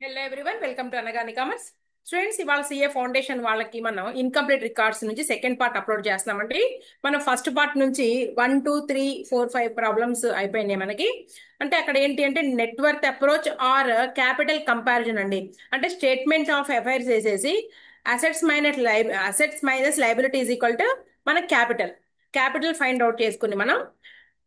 Hello everyone, welcome to Anagani commerce. Students, ఇవాళ CA foundation వాళ్ళకి మనం ఇన్కంప్లీట్ రికార్డ్స్ నుంచి సెకండ్ పార్ట్ అప్లోడ్ చేస్తున్నామండి. మనం ఫస్ట్ పార్ట్ నుంచి 1 2 3 4 5 ప్రాబ్లమ్స్ అయిపోయినాయి మనకి. అంటే అక్కడ ఏంటి అంటే network approach or capital comparison అండి. అంటే స్టేట్మెంట్ ఆఫ్ అఫైర్స్ వేసేసి assets minus liability is equal to మన క్యాపిటల్ ఫైండ్ అవుట్ చేసుకుని మనం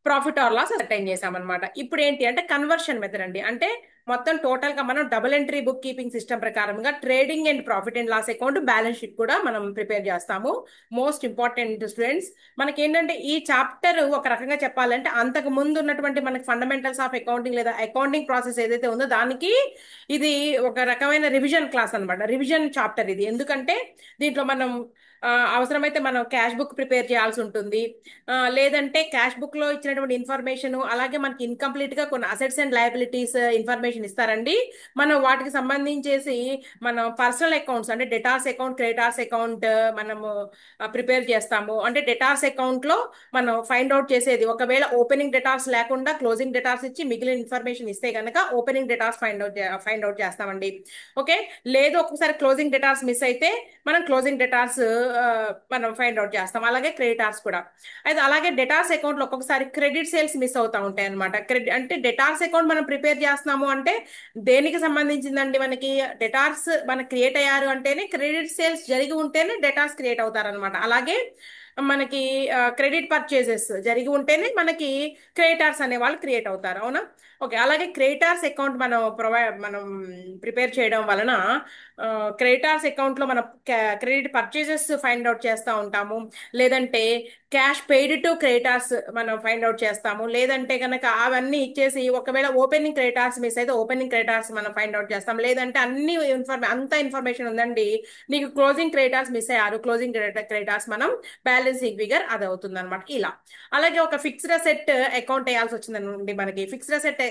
ప్రాఫిట్ ఆర్ లాస్ అటైన్ చేసామన్నమాట. ఇప్పుడు ఏంటి అంటే కన్వర్షన్ మెథడ్ అండి. అంటే మొత్తం టోటల్ గా మనం double entry book keeping system ప్రకారంగా trading and profit and loss account balance sheet కూడా మనం ప్రిపేర్ చేస్తాము. మోస్ట్ ఇంపార్టెంట్ స్టూడెంట్స్, మనకి ఏంటంటే ఈ చాప్టర్ ఒక రకంగా చెప్పాలంటే అంతకు ముందు ఉన్నటువంటి మనకి ఫండమెంటల్స్ ఆఫ్ అకౌంటింగ్ లేదా అకౌంటింగ్ ప్రాసెస్ ఏదైతే ఉందో దానికి ఇది ఒక రకమైన రివిజన్ క్లాస్ అన్నమాట. రివిజన్ చాప్టర్ ఇది. ఎందుకంటే దీంట్లో మనం అవసరమైతే మనం క్యాష్ బుక్ ప్రిపేర్ చేయాల్సి ఉంటుంది. లేదంటే క్యాష్ బుక్ లో ఇచ్చినటువంటి ఇన్ఫర్మేషన్, అలాగే మనకి ఇన్కంప్లీట్ గా కొన్ని అసెట్స్ అండ్ లయబిలిటీస్ ఇన్ఫర్మేషన్ ఇస్తారండి. మనం వాటికి సంబంధించేసి మనం పర్సనల్ అకౌంట్స్ అంటే డెటార్స్ అకౌంట్, క్రెడిటార్స్ అకౌంట్ మనము ప్రిపేర్ చేస్తాము. అంటే డెటార్స్ అకౌంట్ లో మనం ఫైండ్ అవుట్ చేసేది, ఒకవేళ ఓపెనింగ్ డెటార్స్ లేకుండా క్లోజింగ్ డెటార్స్ ఇచ్చి మిగిలిన ఇన్ఫర్మేషన్ ఇస్తే కనుక ఓపెనింగ్ డెటార్స్ ఫైండ్ అవుట్ చేస్తామండి. ఓకే. లేదు ఒక్కొక్కసారి క్లోజింగ్ డెటార్స్ మిస్ అయితే మనం క్లోజింగ్ డెటార్స్ మనం ఫైండ్ అవుట్ చేస్తాం. అలాగే క్రెడిటార్స్ కూడా. అయితే అలాగే డెటార్స్ అకౌంట్ లో ఒక్కొక్కసారి క్రెడిట్ సేల్స్ మిస్ అవుతా ఉంటాయి అనమాట. క్రెడిట్ అంటే డెటార్స్ అకౌంట్ మనం ప్రిపేర్ చేస్తున్నాము అంటే దేనికి సంబంధించిందండి? మనకి డెటార్స్ మనకి క్రియేట్ అయ్యారు అంటేనే, క్రెడిట్ సేల్స్ జరిగి ఉంటేనే డెటార్స్ క్రియేట్ అవుతారనమాట. అలాగే మనకి క్రెడిట్ పర్చేసెస్ జరిగి ఉంటేనే మనకి క్రెడిటార్స్ అనే వాళ్ళు క్రియేట్ అవుతారు. అవునా? ఓకే. అలాగే క్రెడిటార్స్ అకౌంట్ మనం ప్రిపేర్ చేయడం వలన క్రెడిటార్స్ అకౌంట్ లో మనం క్రెడిట్ పర్చేసెస్ ఫైండ్ అవుట్ చేస్తూ ఉంటాము. లేదంటే క్యాష్ పెయిడ్ టు క్రెడిటార్స్ మనం ఫైండ్ అవుట్ చేస్తాము. లేదంటే కనుక అవన్నీ ఇచ్చేసి ఒకవేళ ఓపెనింగ్ క్రెడిటార్స్ మిస్ అయితే ఓపెనింగ్ క్రెడిటార్స్ మనం ఫైండ్ అవుట్ చేస్తాం. లేదంటే అంత ఇన్ఫర్మేషన్ ఉందండి, నీకు క్లోజింగ్ క్రెడిటార్స్ మిస్ అయ్యారు, క్లోజింగ్ క్రెడిటార్స్ మనం బ్యాలెన్సింగ్ ఫిగర్ అది అవుతుంది అనమాట. ఇలా అలాగే ఒక ఫిక్స్డ్ అసెట్ అకౌంట్ వేయాల్సి వచ్చిందండి. మనకి ఫిక్స్డ్ అసెట్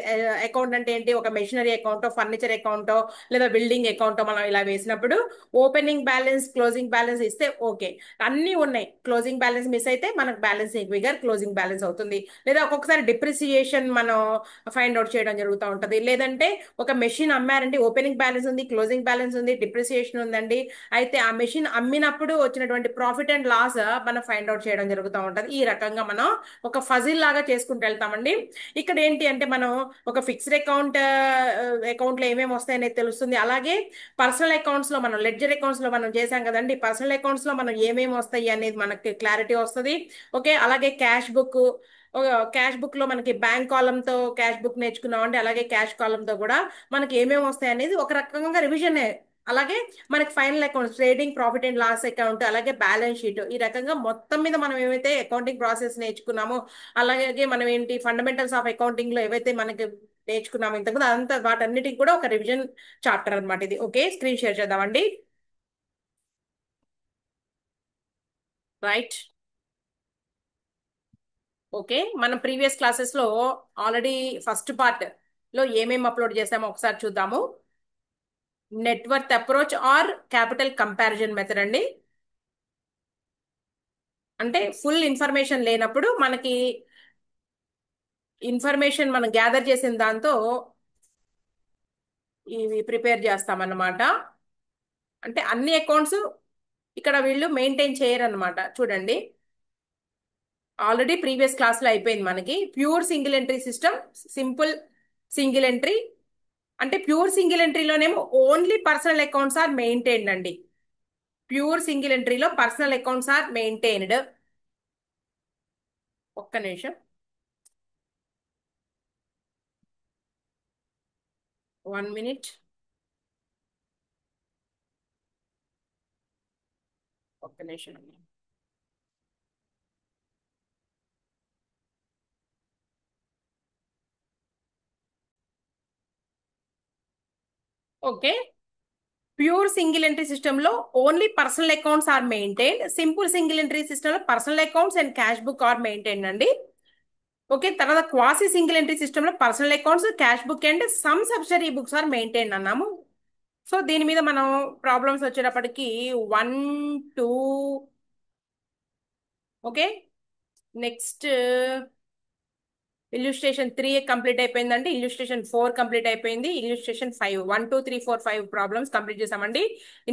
అకౌంట్ అంటే ఏంటి? ఒక మెషినరీ అకౌంటో, ఫర్నిచర్ అకౌంటో లేదా బిల్డింగ్ అకౌంటో మనం ఇలా వేసినప్పుడు ఓపెనింగ్ బ్యాలెన్స్, క్లోజింగ్ బ్యాలెన్స్ ఇస్తే ఓకే, అన్నీ ఉన్నాయి. క్లోజింగ్ బ్యాలెన్స్ మిస్ అయితే మనకు బ్యాలెన్సింగ్ ఫిగర్ క్లోజింగ్ బ్యాలెన్స్ అవుతుంది. లేదా ఒక్కొక్కసారి డిప్రిసియేషన్ మనం ఫైండ్ అవుట్ చేయడం జరుగుతూ ఉంటుంది. లేదంటే ఒక మెషిన్ అమ్మారండి, ఓపెనింగ్ బ్యాలెన్స్ ఉంది, క్లోజింగ్ బ్యాలెన్స్ ఉంది, డిప్రిసియేషన్ ఉందండి. అయితే ఆ మెషిన్ అమ్మినప్పుడు వచ్చినటువంటి ప్రాఫిట్ అండ్ లాస్ మనం ఫైండ్ అవుట్ చేయడం జరుగుతూ ఉంటుంది. ఈ రకంగా మనం ఒక ఫజిల్ లాగా చేసుకుంటూ వెళ్తామండి. ఇక్కడ ఏంటి అంటే మనం ఒక ఫిక్స్డ్ అకౌంట్ లో ఏమేమి వస్తాయనేది తెలుస్తుంది. అలాగే పర్సనల్ అకౌంట్స్ లో మనం లెడ్జర్ అకౌంట్స్ లో మనం చేసాం కదండి, పర్సనల్ అకౌంట్స్ లో మనం ఏమేమి వస్తాయి అనేది మనకి క్లారిటీ వస్తుంది. ఓకే. అలాగే క్యాష్ బుక్ లో మనకి బ్యాంక్ కాలం తో క్యాష్ బుక్ నేర్చుకున్నాం అండి. అలాగే క్యాష్ కాలం తో కూడా మనకి ఏమేమి వస్తాయి అనేది ఒక రకంగా రివిజన్. అలాగే మనకి final account, trading profit and loss account, అలాగే బ్యాలెన్స్ షీట్, ఈ రకంగా మొత్తం మీద మనం ఏమైతే అకౌంటింగ్ ప్రాసెస్ నేర్చుకున్నామో, అలాగే మనం ఏంటి ఫండమెంటల్స్ ఆఫ్ అకౌంటింగ్ లో ఏవైతే మనకి నేర్చుకున్నాము ఇంతకుముందు, అంతా వాటన్నిటికి కూడా ఒక రివిజన్ చాప్టర్ అనమాట ఇది. ఓకే, స్క్రీన్ షేర్ చేద్దామండి. రైట్. ఓకే. మనం ప్రీవియస్ క్లాసెస్ లో ఆల్రెడీ ఫస్ట్ పార్ట్ లో ఏమేమి అప్లోడ్ చేసామో ఒకసారి చూద్దాము. Network approach or capital comparison method అండి. అంటే ఫుల్ ఇన్ఫర్మేషన్ లేనప్పుడు మనకి ఇన్ఫర్మేషన్ మనం గ్యాదర్ చేసిన దాంతో ఇవి ప్రిపేర్ చేస్తామన్నమాట. అంటే అన్ని అకౌంట్స్ ఇక్కడ వీళ్ళు మెయింటైన్ చేయరన్నమాట. చూడండి, ఆల్రెడీ ప్రీవియస్ క్లాస్ లో అయిపోయింది మనకి pure single entry system, simple single entry. అంటే ప్యూర్ సింగిల్ ఎంట్రీలోనేమో only personal accounts are maintained అండి. ప్యూర్ సింగిల్ ఎంట్రీలో పర్సనల్ అకౌంట్స్ ఆర్ మెయింటైన్డ్. ఒక్క నిమిషం, 1 minute, ఒక్క నిమిషం. Okay. Pure single entry system లో only personal accounts are maintained. Simple single entry system లో personal accounts and cash book are maintained అండి. Okay. తర్వాత క్వాసీ సింగిల్ ఎంట్రీ సిస్టమ్ లో personal accounts, cash book and some subsidiary books are maintained అన్నాము. So దీని మీద మనం problems వచ్చేటప్పటికి 1 2. Okay. Next illustration 3 complete అయిపోయిందండి. ఇల్యూస్ట్రేషన్ 4 కంప్లీట్ అయిపోయింది. ఇల్యూస్ట్రేషన్ 5 1 2 3 4 5 ప్రాబ్లమ్స్ కంప్లీట్ చేసామండి.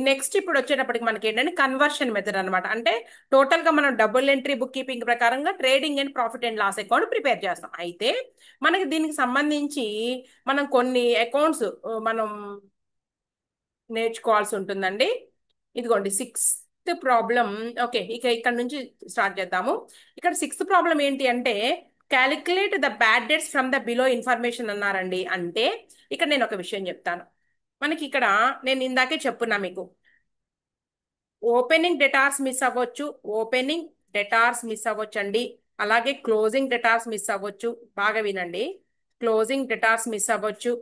నెక్స్ట్ ఇప్పుడు వచ్చేటప్పటికి మనకి ఏంటంటే కన్వర్షన్ మెథడ్ అనమాట. అంటే టోటల్ గా మనం డబుల్ ఎంట్రీ బుక్ కీపింగ్ ప్రకారంగా trading and profit and loss account prepare చేస్తాం. అయితే మనకి దీనికి సంబంధించి మనం కొన్ని అకౌంట్స్ మనం నేర్చుకోవాల్సి ఉంటుందండి. ఇదిగోండి సిక్స్త్ ప్రాబ్లం. ఓకే, ఇక ఇక్కడ నుంచి స్టార్ట్ చేద్దాము. ఇక్కడ సిక్స్త్ ప్రాబ్లం ఏంటి అంటే calculate the bad debts from the below information అన్నారండి. అంటే ఇక్కడ నేను ఒక విషయం చెప్తాను. మనకి ఇక్కడ నేను ఇందాకే చెప్పున్నా మీకు, ఓపెనింగ్ డెటార్స్ మిస్ అవ్వచ్చు, ఓపెనింగ్ డెటార్స్ మిస్ అవ్వచ్చు అండి. అలాగే క్లోజింగ్ డెటార్స్ మిస్ అవ్వచ్చు. బాగా వినండి, క్లోజింగ్ డెటార్స్ మిస్ అవ్వచ్చు.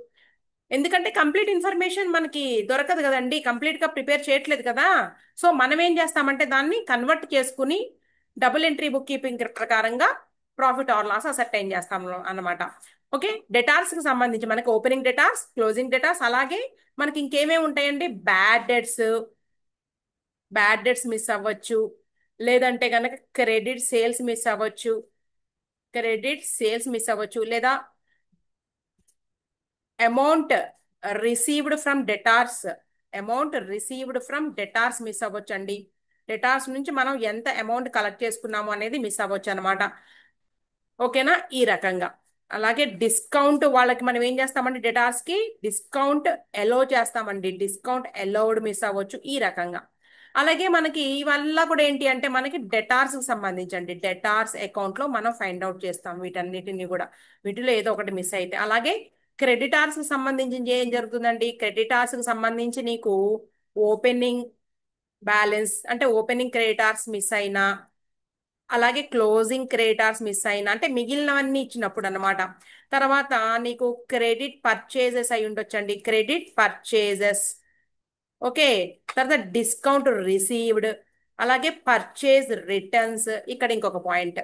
ఎందుకంటే కంప్లీట్ ఇన్ఫర్మేషన్ మనకి దొరకదు కదండి, కంప్లీట్ గా ప్రిపేర్ చేయట్లేదు కదా. సో మనం ఏం చేస్తామంటే దాన్ని కన్వర్ట్ చేసుకుని డబుల్ ఎంట్రీ బుక్ కీపింగ్ ప్రకారంగా ప్రాఫిట్ ఆర్ లాస్ అసర్టైన్ చేస్తాము అన్నమాట. ఓకే, డెటార్స్ కి సంబంధించి మనకి ఓపెనింగ్ డెటార్స్, క్లోజింగ్ డెటార్స్, అలాగే మనకి ఇంకేమేమి ఉంటాయండి, బ్యాడ్ డెట్స్ మిస్ అవ్వచ్చు. లేదంటే కనుక క్రెడిట్ సేల్స్ మిస్ అవ్వచ్చు. లేదా amount received from debtors miss అవ్వచ్చు అండి. డెటార్స్ నుంచి మనం ఎంత అమౌంట్ కలెక్ట్ చేసుకున్నాము అనేది మిస్ అవ్వచ్చు అనమాట. ఓకేనా, ఈ రకంగా. అలాగే డిస్కౌంట్ వాళ్ళకి మనం ఏం చేస్తామండి, డెటార్స్ కి డిస్కౌంట్ ఎలో చేస్తామండి. డిస్కౌంట్ ఎలౌడ్ మిస్ అవ్వచ్చు, ఈ రకంగా. అలాగే మనకి ఇవల్ల కూడా ఏంటి అంటే మనకి డెటార్స్ కి సంబంధించండి, డెటార్స్ అకౌంట్ లో మనం ఫైండ్ అవుట్ చేస్తాం వీటన్నిటిని కూడా. వీటిలో ఏదో ఒకటి మిస్ అయితే. అలాగే క్రెడిటార్స్ కి సంబంధించి ఏం జరుగుతుందండి, క్రెడిటార్స్ కి సంబంధించి నీకు ఓపెనింగ్ బ్యాలెన్స్ అంటే ఓపెనింగ్ క్రెడిటార్స్ మిస్ అయినా, అలాగే క్లోజింగ్ క్రెడిటార్స్ మిస్ అయినా, అంటే మిగిలినవన్నీ ఇచ్చినప్పుడు అన్నమాట. తర్వాత నీకు క్రెడిట్ పర్చేజెస్ అయి ఉండొచ్చండి, క్రెడిట్ పర్చేజెస్. ఓకే, తర్వాత డిస్కౌంట్ రిసీవ్డ్, అలాగే పర్చేజ్ రిటర్న్స్. ఇక్కడ ఇంకొక పాయింట్,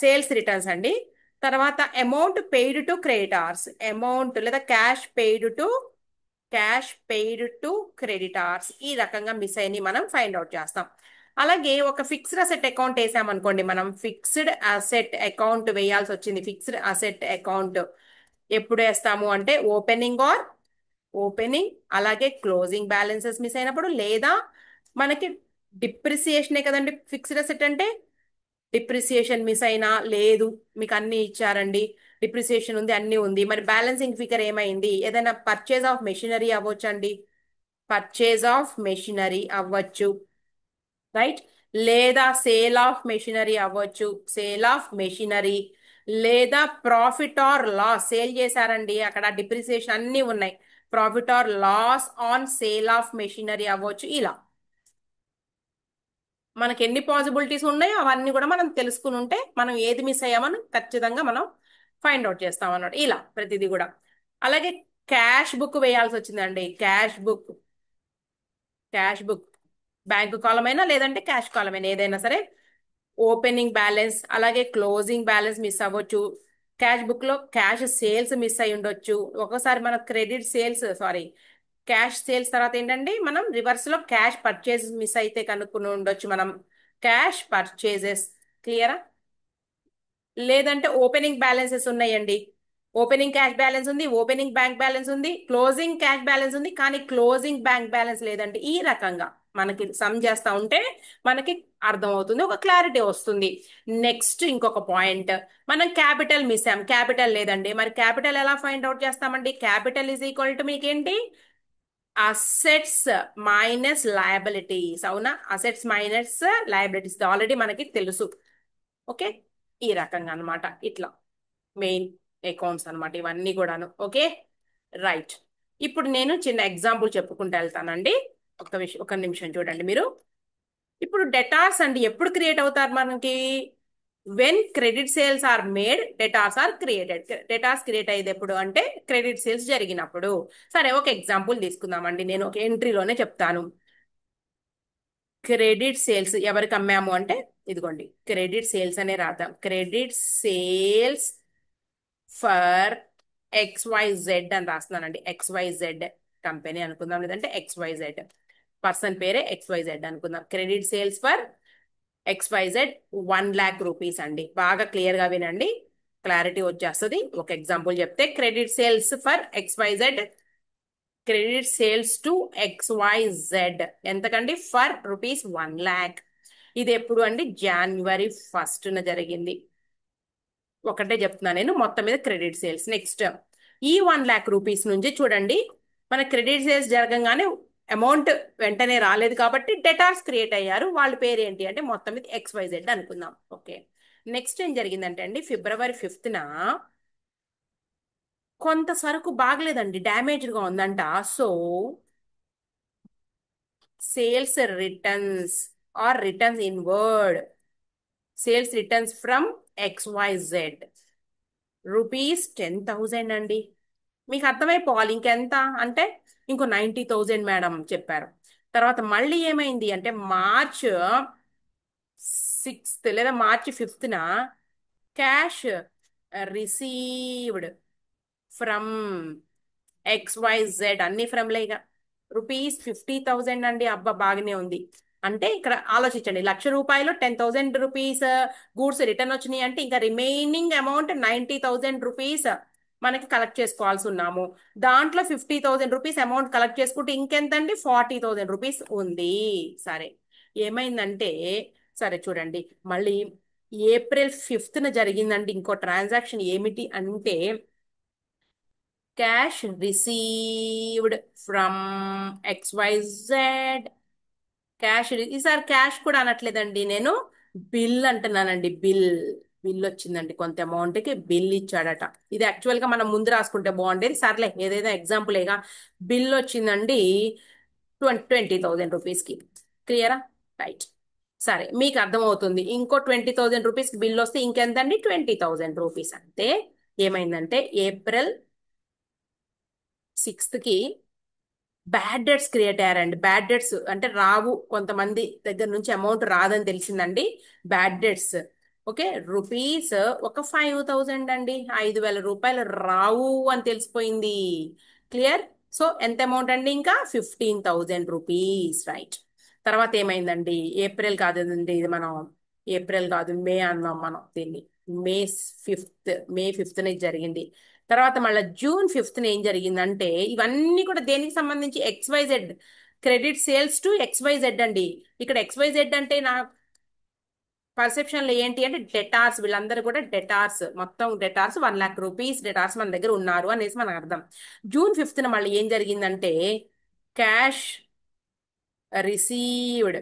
సేల్స్ రిటర్న్స్ అండి. తర్వాత amount paid to creditors, amount లేదా క్యాష్ పెయిడ్ టు క్రెడిటార్స్. ఈ రకంగా మిస్ అయిన మనం ఫైండ్ అవుట్ చేస్తాం. అలాగే ఒక ఫిక్స్డ్ అసెట్ అకౌంట్ వేసామనుకోండి, మనం ఫిక్స్డ్ అసెట్ అకౌంట్ వేయాల్సి వచ్చింది. ఫిక్స్డ్ అసెట్ అకౌంట్ ఎప్పుడు వేస్తాము అంటే ఓపెనింగ్ అలాగే క్లోజింగ్ బ్యాలెన్సెస్ మిస్ అయినప్పుడు, లేదా మనకి డిప్రిసియేషనే కదండి ఫిక్స్డ్ అసెట్ అంటే. డిప్రిసియేషన్ మిస్ అయినా, లేదు మీకు అన్ని ఇచ్చారండి, డిప్రిసియేషన్ ఉంది, అన్ని ఉంది, మరి బ్యాలెన్సింగ్ ఫిగర్ ఏమైంది, ఏదైనా పర్చేజ్ ఆఫ్ మెషినరీ అవ్వచ్చు అండి, పర్చేజ్ ఆఫ్ మెషినరీ అవ్వచ్చు, రైట్. లేదా సేల్ ఆఫ్ మెషినరీ అవ్వచ్చు, సేల్ ఆఫ్ మెషినరీ. లేదా ప్రాఫిట్ ఆర్ లాస్, సేల్ చేశారండి అక్కడ డిప్రిసియేషన్ అన్ని ఉన్నాయి, profit or loss on sale of machinery అవ్వచ్చు. ఇలా మనకి ఎన్ని పాసిబిలిటీస్ ఉన్నాయో అవన్నీ కూడా మనం తెలుసుకుని ఉంటే మనం ఏది మిస్ అయ్యామని ఖచ్చితంగా మనం ఫైండ్ అవుట్ చేస్తాం అన్నమాట. ఇలా ప్రతిదీ కూడా. అలాగే క్యాష్ బుక్ వేయాల్సి వచ్చిందండి. క్యాష్ బుక్ బ్యాంకు కాలం అయినా లేదంటే క్యాష్ కాలం అయినా ఏదైనా సరే. ఓపెనింగ్ బ్యాలెన్స్ అలాగే క్లోజింగ్ బ్యాలెన్స్ మిస్ అవ్వచ్చు. క్యాష్ బుక్ లో క్యాష్ సేల్స్ మిస్ అయి ఉండొచ్చు. ఒకసారి మన క్యాష్ సేల్స్ తర్వాత ఏంటంటే మనం రివర్స్ లో క్యాష్ పర్చేస్ మిస్ అయితే కనుక్కుని ఉండొచ్చు మనం, క్యాష్ పర్చేజెస్. క్లియరా? లేదంటే ఓపెనింగ్ బ్యాలెన్సెస్ ఉన్నాయండి, ఓపెనింగ్ క్యాష్ బ్యాలెన్స్ ఉంది, ఓపెనింగ్ బ్యాంక్ బ్యాలెన్స్ ఉంది, క్లోజింగ్ క్యాష్ బ్యాలెన్స్ ఉంది, కానీ క్లోజింగ్ బ్యాంక్ బ్యాలెన్స్ లేదండి. ఈ రకంగా మనకి సమ్ చేస్తా ఉంటే మనకి అర్థం అవుతుంది, ఒక క్లారిటీ వస్తుంది. నెక్స్ట్ ఇంకొక పాయింట్, మనం క్యాపిటల్ మిస్ అయ్యాం, క్యాపిటల్ లేదండి. మరి క్యాపిటల్ ఎలా ఫైండ్ అవుట్ చేస్తామండి, క్యాపిటల్ ఈజ్ ఈక్వల్ టు మీకేంటి, అసెట్స్ మైనస్ లయబిలిటీస్. అవునా, అసెట్స్ మైనస్ లయబిలిటీస్ ఆల్రెడీ మనకి తెలుసు. ఓకే, ఈ రకంగా అన్నమాట. ఇట్లా మెయిన్ అకౌంట్స్ అన్నమాట ఇవన్నీ కూడాను. Okay, right. ఇప్పుడు నేను చిన్న ఎగ్జాంపుల్ చెప్పుకుంటూ వెళ్తానండి. ఒక నిమిషం చూడండి మీరు. ఇప్పుడు డెటార్స్ అండి ఎప్పుడు క్రియేట్ అవుతారు మనకి, when credit sales are made debtors are created. Debtors create అయ్యేది ఎప్పుడు అంటే క్రెడిట్ సేల్స్ జరిగినప్పుడు. సరే, ఒక ఎగ్జాంపుల్ తీసుకుందామండి, నేను ఒక ఎంట్రీలోనే చెప్తాను. క్రెడిట్ సేల్స్ ఎవరికి అమ్మాము అంటే, ఇదిగోండి క్రెడిట్ సేల్స్ అనే రాద్దాం. క్రెడిట్ సేల్స్ ఫర్ XYZ అని రాస్తున్నానండి. XYZ కంపెనీ అనుకుందాం, లేదంటే XYZ పర్సన్ పేరే XYZ అనుకుందాం. Credit sales for XYZ 1 lakh rupees అండి. బాగా క్లియర్ గా వినండి. క్లారిటీ వచ్చేస్తుంది. ఒక ఎగ్జాంపుల్ చెప్తే credit sales for XYZ, credit sales to XYZ ఎంతకండి? ఫర్ ₹1,00,000. ఇది ఎప్పుడు అండి? January 1st జరిగింది. ఒకటే చెప్తున్నా నేను, మొత్తం మీద క్రెడిట్ సేల్స్. నెక్స్ట్ ఈ ₹1,00,000 నుంచి చూడండి, మన క్రెడిట్ సేల్స్ జరగంగానే అమౌంట్ వెంటనే రాలేదు కాబట్టి డెటార్స్ క్రియేట్ అయ్యారు. వాళ్ళ పేరు ఏంటి అంటే మొత్తం మీద XYZ అనుకుందాం. ఓకే, నెక్స్ట్ ఏం జరిగిందంటే అండి, February 5th కొంత సరుకు బాగలేదండి, డ్యామేజ్డ్గా ఉందంట. So sales returns or returns inward, sales returns from XYZ ₹10,000 అండి. మీకు అర్థమైపోవాలి ఇంకెంత అంటే, ఇంకో 90,000 మేడం చెప్పారు. తర్వాత మళ్ళీ ఏమైంది అంటే March 6th లేదా March 5th cash received from XYZ, అన్ని ఫ్రమ్లేగా ₹50,000 అండి. అబ్బా బాగానే ఉంది. అంటే ఇక్కడ ఆలోచించండి, ₹1,00,000 ₹10,000 గూడ్స్ రిటర్న్ వచ్చినాయి అంటే ఇంకా రిమైనింగ్ అమౌంట్ ₹90,000 మనకి కలెక్ట్ చేసుకోవాల్సి ఉన్నాము. దాంట్లో ₹50,000 అమౌంట్ కలెక్ట్ చేసుకుంటే ఇంకెంతండి? ₹40,000 ఉంది. సరే, ఏమైందంటే, సరే చూడండి, మళ్ళీ April 5th జరిగిందండి ఇంకో ట్రాన్సాక్షన్. ఏమిటి అంటే క్యాష్ రిసీవ్డ్ ఫ్రమ్ XYZ, ఈసారి క్యాష్ కూడా అనట్లేదండి నేను, బిల్ అంటున్నానండి. బిల్ వచ్చిందండి, కొంత అమౌంట్ కి బిల్ ఇచ్చాడట. ఇది యాక్చువల్ గా మనం ముందు రాసుకుంటే బాగుండేది, సర్లే ఏదైనా ఎగ్జాంపుల్గా. బిల్ వచ్చిందండి ₹20,000 క్లియరా? రైట్. సరే, మీకు అర్థమవుతుంది. ఇంకో ₹20,000 బిల్ వస్తే ఇంకెంతండి? ₹20,000 అంటే ఏమైందంటే April 6th bad debts create అయ్యారండి. బ్యాడ్ డెట్స్ అంటే రావు, కొంతమంది దగ్గర నుంచి అమౌంట్ రాదని తెలిసిందండి. బ్యాడ్ డెట్స్ ఓకే, రూపీస్ ఒక 5,000 అండి, ₹5,000 రావు అని తెలిసిపోయింది. క్లియర్? సో ఎంత అమౌంట్ అండి? ఇంకా ₹15,000. రైట్. తర్వాత ఏమైందండి? ఏప్రిల్ కాదండి ఇది, మనం ఏప్రిల్ కాదు మే అన్నాం మనం దీన్ని. మే 5th, మే 5th జరిగింది. తర్వాత మళ్ళీ June 5th ఏం జరిగిందంటే, ఇవన్నీ కూడా దేనికి సంబంధించి? XYZ, credit sales to XYZ అండి. ఇక్కడ XYZ అంటే నా పర్సెప్షన్ లో ఏంటి అంటే డెటార్స్, వీళ్ళందరూ కూడా డెటార్స్, మొత్తం డెటార్స్ ₹1,00,000 డెటార్స్ మన దగ్గర ఉన్నారు అనేసి మనకు అర్థం. June 5th మళ్ళీ ఏం జరిగిందంటే క్యాష్ రిసీవ్డ్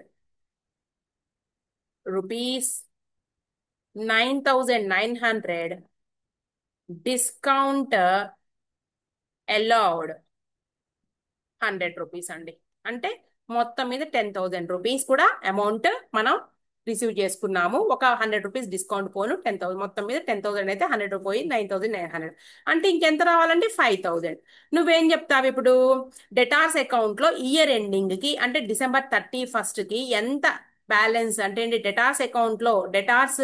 ₹9,900, డిస్కౌంట్ అలౌడ్ ₹100 అండి. అంటే మొత్తం మీద ₹10,000 కూడా అమౌంట్ మనం రిసీవ్ చేసుకున్నాము. ఒక ₹100 డిస్కౌంట్ పోను 10,000, మొత్తం మీద 10,000 అయితే 100 పోయి 9,900. అంటే ఇంకెంత రావాలంటే 5,000. నువ్వేం చెప్తావు ఇప్పుడు? డెటార్స్ అకౌంట్ లో ఇయర్ ఎండింగ్ కి అంటే December 31st ఎంత బ్యాలెన్స్ అంటే ఏంటి? డెటార్స్ అకౌంట్ లో డెటార్స్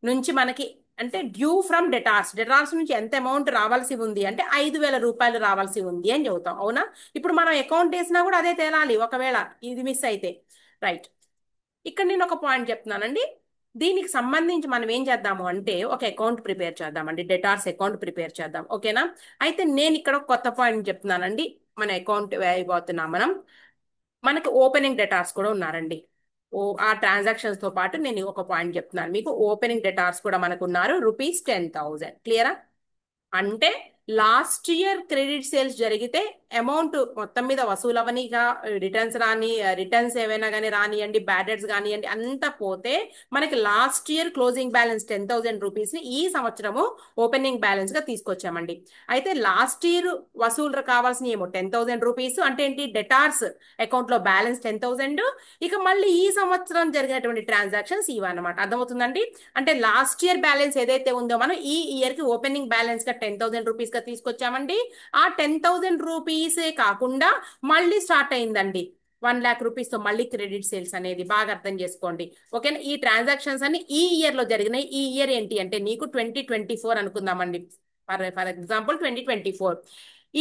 నుంచి మనకి అంటే డ్యూ ఫ్రమ్ డెటార్స్, డెటార్స్ నుంచి ఎంత అమౌంట్ రావాల్సి ఉంది అంటే ₹5,000 రావాల్సి ఉంది అని చెబుతాం. అవునా? ఇప్పుడు మనం అకౌంట్ వేసినా కూడా అదే తేలాలి, ఒకవేళ ఇది మిస్ అయితే. రైట్. ఇక్కడ నేను ఒక పాయింట్ చెప్తున్నానండి. దీనికి సంబంధించి మనం ఏం చేద్దాము అంటే ఒక అకౌంట్ ప్రిపేర్ చేద్దామండి, డెటార్స్ అకౌంట్ ప్రిపేర్ చేద్దాం. ఓకేనా? అయితే నేను ఇక్కడ ఒక కొత్త పాయింట్ చెప్తున్నానండి. మన అకౌంట్ వేయబోతున్నాం మనం. మనకి ఓపెనింగ్ డెటార్స్ కూడా ఉన్నారండి. ఆ ట్రాన్సాక్షన్స్ తో పాటు నేను ఒక పాయింట్ చెప్తున్నాను మీకు. ఓపెనింగ్ డెటార్స్ కూడా మనకు ఉన్నారు ₹10,000. క్లియరా? అంటే లాస్ట్ ఇయర్ క్రెడిట్ సేల్స్ జరిగితే అమౌంట్ మొత్తం మీద వసూలు అవనిగా, రిటర్న్స్ ఏవైనా కానీ రానియండి, బ్యాడ్ డెట్స్ కానివ్వండి, అంతా పోతే మనకి లాస్ట్ ఇయర్ క్లోజింగ్ బ్యాలెన్స్ ₹10,000 ని ఈ సంవత్సరము ఓపెనింగ్ బ్యాలెన్స్ గా తీసుకొచ్చామండి. అయితే లాస్ట్ ఇయర్ వసూలు కావాల్సిన ఏమో ₹10,000 అంటే ఏంటి? డెటార్స్ అకౌంట్ లో బ్యాలెన్స్ 10,000. ఇక మళ్ళీ ఈ సంవత్సరం జరిగినటువంటి ట్రాన్సాక్షన్స్ ఇవన్నమాట. అర్థమవుతుందండి? అంటే లాస్ట్ ఇయర్ బ్యాలెన్స్ ఏదైతే ఉందో మనం ఈ ఇయర్ కి ఓపెనింగ్ బ్యాలెన్స్ గా ₹10,000 గా తీసుకొచ్చామండి. ఆ ₹10,000 కాకుండా మళ్ళీ స్టార్ట్ అయిందండి ₹1,00,000 తో మళ్ళీ క్రెడిట్ సేల్స్ అనేది. బాగా అర్థం చేసుకోండి. ఓకేనా? ఈ ట్రాన్సాక్షన్స్ అన్ని ఈ ఇయర్ లో జరిగినాయి. ఈ ఇయర్ ఏంటి అంటే నీకు 2024 అనుకుందామండి. For example 2024.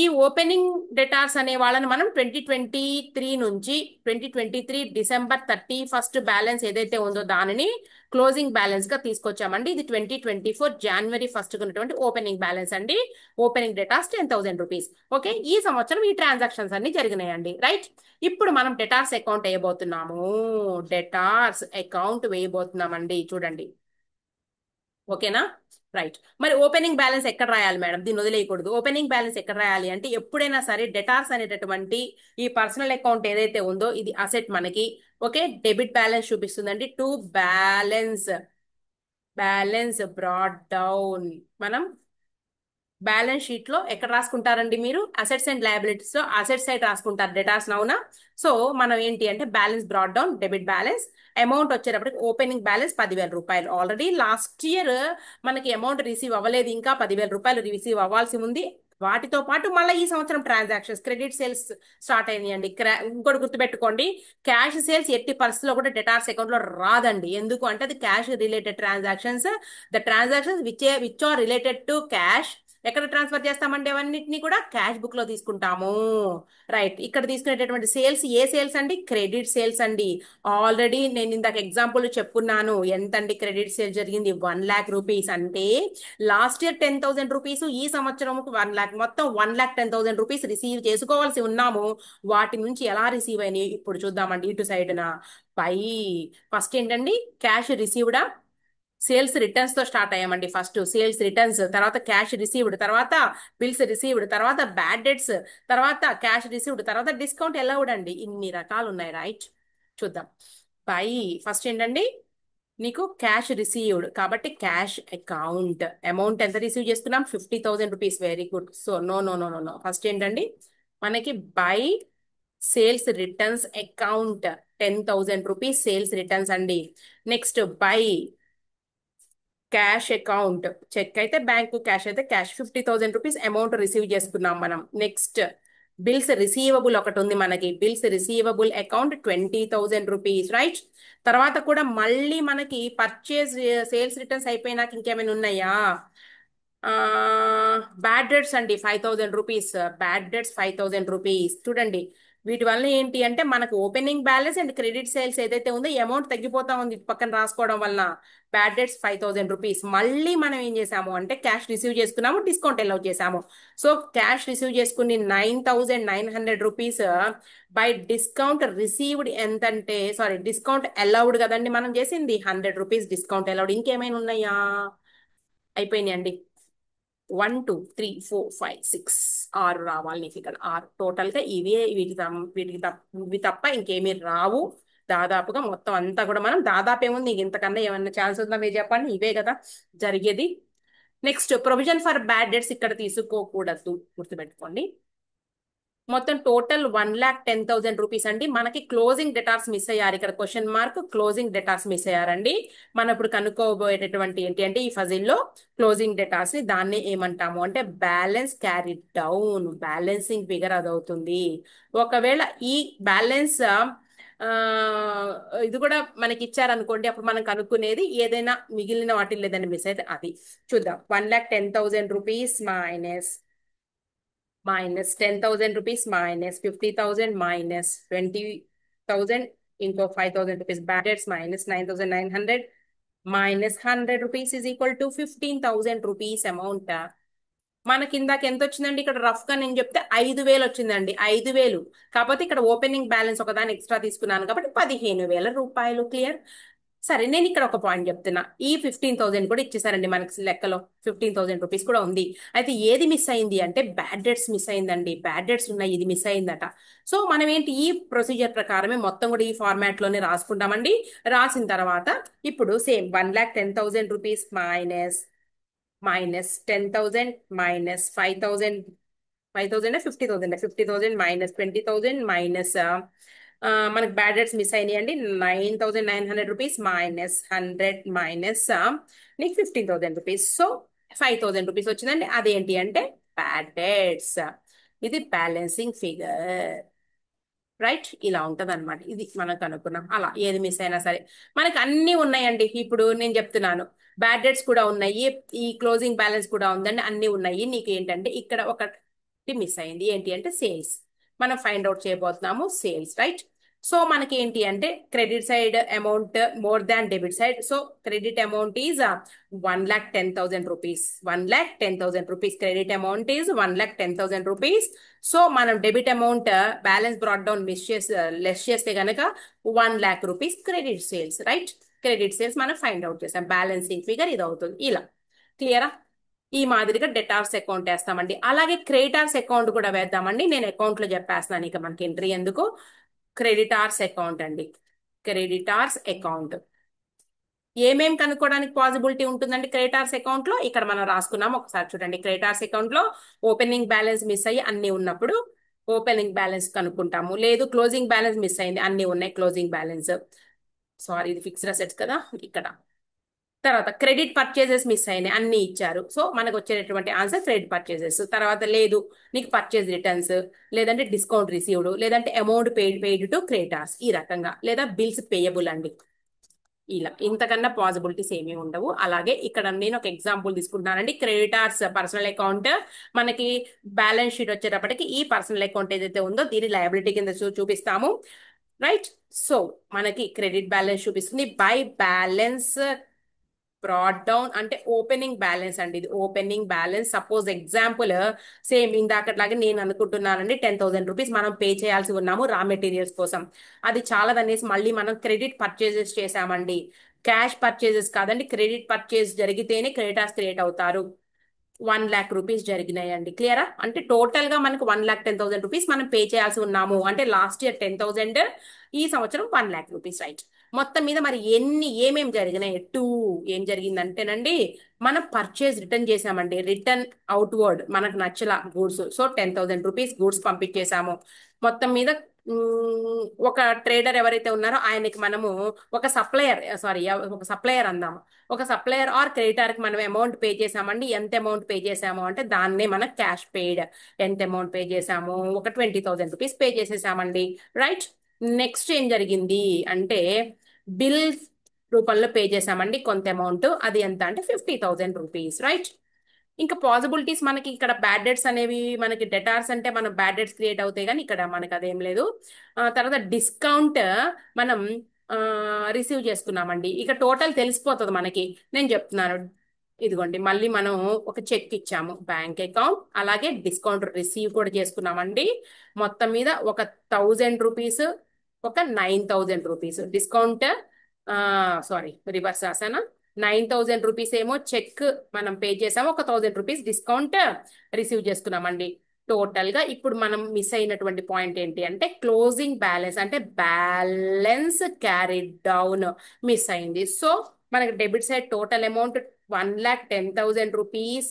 ఈ ఓపెనింగ్ డెటార్స్ అనే వాళ్ళని మనం 2023 నుంచి 2023 December 31 బ్యాలెన్స్ ఏదైతే ఉందో దానిని క్లోజింగ్ బ్యాలెన్స్ గా తీసుకొచ్చామండి. ఇది 2024 January 1 ఉన్నటువంటి ఓపెనింగ్ బ్యాలెన్స్ అండి. Opening debtors 10,000 rupees. ఓకే, ఈ సంవత్సరం ఈ ట్రాన్సాక్షన్స్ అన్ని జరిగినాయండి. రైట్, ఇప్పుడు మనం డెటార్స్ అకౌంట్ వేయబోతున్నాము. డెటార్స్ అకౌంట్ వేయబోతున్నామండి, చూడండి. ఓకేనా? రైట్, మరి ఓపెనింగ్ బ్యాలెన్స్ ఎక్కడ రాయాలి మేడం? దీన్ని వదిలేయకూడదు. ఓపెనింగ్ బ్యాలెన్స్ ఎక్కడ రాయాలి అంటే ఎప్పుడైనా సరే డెటార్స్ అనేటటువంటి ఈ పర్సనల్ అకౌంట్ ఏదైతే ఉందో ఇది అసెట్ మనకి. ఓకే, డెబిట్ బ్యాలెన్స్ చూపిస్తుందండి. టు బ్యాలెన్స్ బ్రాడ్ డౌన్ మనం బ్యాలెన్స్ షీట్ లో ఎక్కడ రాసుకుంటారండి మీరు? అసెట్స్ అండ్ లయబిలిటీస్ లో అసెట్స్ సైడ్ రాసుకుంటారు డెటార్స్, అవునా? సో మనం ఏంటి అంటే balance brought down, debit balance, amount వచ్చేటప్పటికి ఓపెనింగ్ బ్యాలెన్స్ 10,000 రూపాయలు. ఆల్రెడీ లాస్ట్ ఇయర్ మనకి అమౌంట్ రిసీవ్ అవ్వలేదు, ఇంకా 10,000 రూపాయలు రిసీవ్ అవ్వాల్సి ఉంది. వాటితో పాటు మళ్ళీ ఈ సంవత్సరం ట్రాన్సాక్షన్స్ క్రెడిట్ సేల్స్ స్టార్ట్ అయినాయండి. ఇంకోటి గుర్తుపెట్టుకోండి, క్యాష్ సేల్స్ ఎట్టి పరిస్థితుల్లో కూడా డెటార్స్ అకౌంట్ లో రాదండి. ఎందుకు అంటే అది cash related transactions. The transactions which are related to cash ఎక్కడ ట్రాన్స్ఫర్ చేస్తామంటే అవన్నిటిని కూడా క్యాష్ బుక్ లో తీసుకుంటాము. రైట్, ఇక్కడ తీసుకునేటటువంటి సేల్స్ ఏ సేల్స్ అండి? క్రెడిట్ సేల్స్ అండి. ఆల్రెడీ నేను ఇందాక ఎగ్జాంపుల్ చెప్పున్నాను. ఎంత అండి క్రెడిట్ సేల్ జరిగింది? 1,00,000 రూపీస్. అంటే లాస్ట్ ఇయర్ 10,000 రూపీస్, ఈ సంవత్సరం 1,00,000, మొత్తం 1,10,000 రూపీస్ రిసీవ్ చేసుకోవాల్సి ఉన్నాము. వాటి నుంచి ఎలా రిసీవ్ అయినాయి ఇప్పుడు చూద్దామండి. ఇటు సైడ్ నా పై ఫస్ట్ ఏంటండి? క్యాష్ రిసీవ్డా? సేల్స్ రిటర్న్స్ తో స్టార్ట్ అయ్యామండి. ఫస్ట్ సేల్స్ రిటర్న్స్, తర్వాత క్యాష్ రిసీవ్డ్, తర్వాత బిల్స్ రిసీవ్డ్, తర్వాత బ్యాడ్ డెట్స్, తర్వాత క్యాష్ రిసీవ్డ్, తర్వాత డిస్కౌంట్ అలౌడ్ అండి. ఇన్ని రకాలు ఉన్నాయి. రైట్, చూద్దాం. బై ఫస్ట్ ఏంటండి? నీకు క్యాష్ రిసీవ్డ్ కాబట్టి క్యాష్ అకౌంట్ అమౌంట్ ఎంత రిసీవ్ చేసుకున్నాం? 50,000 rupees. Very good. So no no no no no, first ఏంటండి మనకి by sales returns account 10,000 rupees sales returns అండి. Next by cash account, cheque అయితే బ్యాంకు, క్యాష్ అయితే క్యాష్, 50,000 రూపీస్ అమౌంట్ రిసీవ్ చేసుకున్నాం మనం. Next bills receivable ఒకటి ఉంది మనకి. Bills receivable account 20,000 rupees. Right, తర్వాత కూడా మళ్ళీ మనకి పర్చేజ్ సేల్స్ రిటర్న్స్ అయిపోయినాక ఇంకేమైనా ఉన్నాయా? బ్యాడ్ డెట్స్ అండి 5,000 రూపీస్. Bad debts 5,000 rupees. చూడండి, వీటి వల్ల ఏంటి అంటే మనకు opening balance and credit sales ఏదైతే ఉందో అమౌంట్ తగ్గిపోతా ఉంది ఇటు పక్కన రాసుకోవడం వలన. Bad debts 5,000 rupees. మళ్ళీ మనం ఏం చేసాము అంటే క్యాష్ రిసీవ్ చేసుకున్నాము, డిస్కౌంట్ అలౌ చేసాము. సో క్యాష్ రిసీవ్ చేసుకుని 9,900 రూపీస్ బై డిస్కౌంట్ రిసీవ్డ్ ఎంతంటే, సారీ డిస్కౌంట్ అలౌడ్ కదండి మనం చేసింది, 100 రూపీస్ డిస్కౌంట్ అలౌడ్. ఇంకేమైనా ఉన్నాయా? అయిపోయినాయండి. 1 2 3 4 5 6 6 రావాలి నీకు ఇక్కడ. 6 టోటల్ గా ఇవే. ఇవి తప్ప ఇంకేమీ రావు. దాదాపుగా మొత్తం అంతా కూడా మనం దాదాపు ఏముంది, నీకు ఇంతకన్నా ఏమన్నా ఛాన్స్ ఉందా మీరు చెప్పండి? ఇవే కదా జరిగేది. Next provision for bad debts ఇక్కడ తీసుకోకూడదు, గుర్తుపెట్టుకోండి. మొత్తం టోటల్ 1,10,000 రూపీస్ అండి. మనకి క్లోజింగ్ డెటార్స్ మిస్ అయ్యారు ఇక్కడ. Question mark, closing debtors miss అయ్యారండి. మనం ఇప్పుడు కనుక్కోబోయేటటువంటి ఏంటి అంటే ఈ ఫజిల్ లో క్లోజింగ్ డెటార్స్ ని దాన్ని ఏమంటాము అంటే balance carry down, balancing figure అదవుతుంది. ఒకవేళ ఈ బ్యాలెన్స్ ఇది కూడా మనకి ఇచ్చారనుకోండి, అప్పుడు మనం కనుక్కునేది ఏదైనా మిగిలిన వాటిల్లో లేదని మిస్ అయితే అది చూద్దాం. 1,10,000 రూపీస్ -10,000 రూపీస్ -50,000 -20,000 ఇంకో 5,000 rupees bad debts -9,900 -100 rupees is equal to 15,000 rupees amount. మనకి ఇందాక ఎంత వచ్చిందండి? ఇక్కడ రఫ్ గా నేను చెప్తే 5,000 వచ్చిందండి. 5,000 కాకపోతే ఇక్కడ ఓపెనింగ్ బ్యాలెన్స్ ఒకదాని ఎక్స్ట్రా తీసుకున్నాను కాబట్టి 15,000 రూపాయలు. క్లియర్? సరే, నేను ఇక్కడ ఒక పాయింట్ చెప్తున్నా. ఈ 15,000 కూడా ఇచ్చేసారండి మనకి లెక్కలో. 15,000 రూపీస్ కూడా ఉంది. అయితే ఏది మిస్ అయింది అంటే బ్యాడ్ డెట్స్ మిస్ అయిందండి. బ్యాడ్ డెట్స్ ఉన్నాయి, ఇది మిస్ అయిందట. సో మనం ఏంటి ఈ ప్రొసీజర్ ప్రకారమే మొత్తం కూడా ఈ ఫార్మాట్ లోనే రాసుకుంటామండి. రాసిన తర్వాత ఇప్పుడు సేమ్ 1,10,000 రూపీస్ -10,000 -5,000, 5,000 50,000, 50,000 -20,000 మనకి బ్యాడ్ డెట్స్ మిస్ అయినాయండి. 9,900 రూపీస్ -100 నీకు 15,000 రూపీస్. సో 5,000 రూపీస్ వచ్చిందండి. అదేంటి అంటే బ్యాడ్ డెట్స్. ఇది బ్యాలెన్సింగ్ ఫిగర్. రైట్, ఇలా ఉంటది అనమాట. ఇది మనం కనుక్కున్నాం. అలా ఏది మిస్ అయినా సరే మనకి అన్ని ఉన్నాయండి. ఇప్పుడు నేను చెప్తున్నాను, బ్యాడ్ డెట్స్ కూడా ఉన్నాయి, ఈ క్లోజింగ్ బ్యాలెన్స్ కూడా ఉందండి, అన్ని ఉన్నాయి. నీకు ఏంటంటే ఇక్కడ ఒక మిస్ అయింది. ఏంటి అంటే సేల్స్. మనం ఫైండ్ అవుట్ చేయబోతున్నాము సేల్స్, రైట్? సో మనకి ఏంటి అంటే credit side amount more than debit side. So credit amount is 1,10,000 rupees. 1,10,000 rupees credit amount is 1,10,000 rupees. So మనం debit amount balance brought down less చేస్తే గనక 1,00,000 rupees credit sales, right? Credit sales మనం find out చేసాం. Balancing figure ఇది అవుతుంది. ఇలా క్లియరా? ఈ మాదిరిగా డెటార్స్ అకౌంట్ వేస్తామండి. అలాగే క్రెడిటార్స్ అకౌంట్ కూడా వేద్దామండి. నేను అకౌంట్ లో చెప్పేస్తున్నాను, ఇక మనకి ఎంట్రీ ఎందుకు. క్రెడిటార్స్ అకౌంట్ అండి. క్రెడిటార్స్ అకౌంట్ ఏమేం కనుక్కోవడానికి పాసిబిలిటీ ఉంటుందండి క్రెడిటార్స్ అకౌంట్ లో? ఇక్కడ మనం రాసుకున్నాం, ఒకసారి చూడండి. క్రెడిటార్స్ అకౌంట్ లో ఓపెనింగ్ బ్యాలెన్స్ మిస్ అయ్యి అన్ని ఉన్నప్పుడు ఓపెనింగ్ బ్యాలెన్స్ కనుక్కుంటాము. లేదు క్లోజింగ్ బ్యాలెన్స్ మిస్ అయింది, అన్ని ఉన్నాయి క్లోజింగ్ బ్యాలెన్స్. సారీ, ఇది ఫిక్స్డ్ అసెట్స్ కదా ఇక్కడ. తర్వాత క్రెడిట్ పర్చేసెస్ మిస్ అయినాయి, అన్ని ఇచ్చారు. సో మనకు వచ్చేటటువంటి ఆన్సర్ క్రెడిట్ పర్చేసెస్. తర్వాత లేదు నీకు పర్చేస్ రిటర్న్స్, లేదంటే డిస్కౌంట్ రిసీవ్డ్, లేదంటే అమౌంట్ పెయిడ్ టు క్రెడిటార్స్ ఈ రకంగా, లేదా బిల్స్ పేయబుల్ అండి. ఇలా ఇంతకన్నా పాసిబిలిటీస్ ఏమీ ఉండవు. అలాగే ఇక్కడ నేను ఒక ఎగ్జాంపుల్ తీసుకుంటున్నానండి. క్రెడిటార్స్ పర్సనల్ అకౌంట్ మనకి బ్యాలెన్స్ షీట్ వచ్చేటప్పటికి ఈ పర్సనల్ అకౌంట్ ఏదైతే ఉందో దీని లయబిలిటీ కింద చూపిస్తాము, రైట్? సో మనకి క్రెడిట్ బ్యాలెన్స్ చూపిస్తుంది. బై బ్యాలెన్స్ బ్రాడ్ డౌన్ అంటే ఓపెనింగ్ బ్యాలెన్స్ అండి. ఇది opening balance. Suppose example same ఇందాకట్లాగే నేను అనుకుంటున్నానండి 10,000 రూపీస్ మనం పే చేయాల్సి ఉన్నాము రా మెటీరియల్స్ కోసం. అది చాలదనేసి మళ్ళీ మనం క్రెడిట్ పర్చేజెస్ చేసామండి. క్యాష్ పర్చేజెస్ కాదండి, క్రెడిట్ పర్చేజ్ జరిగితేనే క్రెడిటార్స్ క్రియేట్ అవుతారు. 1,00,000 రూపీస్ జరిగినాయండి. క్లియరా? అంటే టోటల్ గా మనకు 1,10,000 రూపీస్ మనం పే చేయాల్సి ఉన్నాము. అంటే లాస్ట్ ఇయర్ 10,000, ఈ సంవత్సరం 1,00,000 రూపీస్, రైట్? మొత్తం మీద మరి ఏమేం జరిగినాయి? ఏం జరిగిందంటేనండి, మనం పర్చేజ్ రిటర్న్ చేసామండి. రిటర్న్ అవుట్వర్డ్ మనకు నచ్చల గూడ్స్. సో 10,000 రూపీస్ గూడ్స్ పంపించేసాము. మొత్తం మీద ఒక ట్రేడర్ ఎవరైతే ఉన్నారో ఆయనకి మనము ఒక సప్లయర్, సారీ ఒక సప్లయర్ అందాము, ఒక సప్లయర్ ఆర్ క్రెడిటర్ కి మనం అమౌంట్ పే చేసామండి. ఎంత అమౌంట్ పే చేసాము అంటే దాన్నే మనం క్యాష్ పెయిడ్. ఎంత అమౌంట్ పే చేసాము? ఒక 20,000 రూపీస్ పే చేసేసామండి, రైట్? నెక్స్ట్ ఏం జరిగింది అంటే బిల్ రూపంలో పే చేసామండి కొంత అమౌంట్. అది ఎంత అంటే 50,000 రూపీస్, రైట్? ఇంకా పాసిబిలిటీస్ మనకి ఇక్కడ బ్యాడ్ డెట్స్ అనేవి, మనకి డెటార్స్ అంటే మనం బ్యాడ్ డెట్స్ క్రియేట్ అవుతాయి, కానీ ఇక్కడ మనకి అదేం లేదు. తర్వాత డిస్కౌంట్ మనం రిసీవ్ చేసుకున్నామండి. ఇక టోటల్ తెలిసిపోతుంది మనకి. నేను చెప్తున్నాను, ఇదిగోండి మళ్ళీ మనం ఒక చెక్ ఇచ్చాము బ్యాంక్ అకౌంట్, అలాగే డిస్కౌంట్ రిసీవ్ కూడా చేసుకున్నామండి. మొత్తం మీద ఒక 1,000 రూపీస్, ఒక 9,000 రూపీస్ డిస్కౌంట్. సారీ, రివర్స్ రాసానా? 9,000 రూపీస్ ఏమో చెక్ మనం పే చేసాము, ఒక 1,000 రూపీస్ డిస్కౌంట్ రిసీవ్ చేసుకున్నామండి. టోటల్ గా ఇప్పుడు మనం మిస్ అయినటువంటి పాయింట్ ఏంటి అంటే క్లోజింగ్ బ్యాలెన్స్, అంటే బ్యాలెన్స్ క్యారీ డౌన్ మిస్ అయింది. సో మనకి debit side total amount 1,10,000 rupees,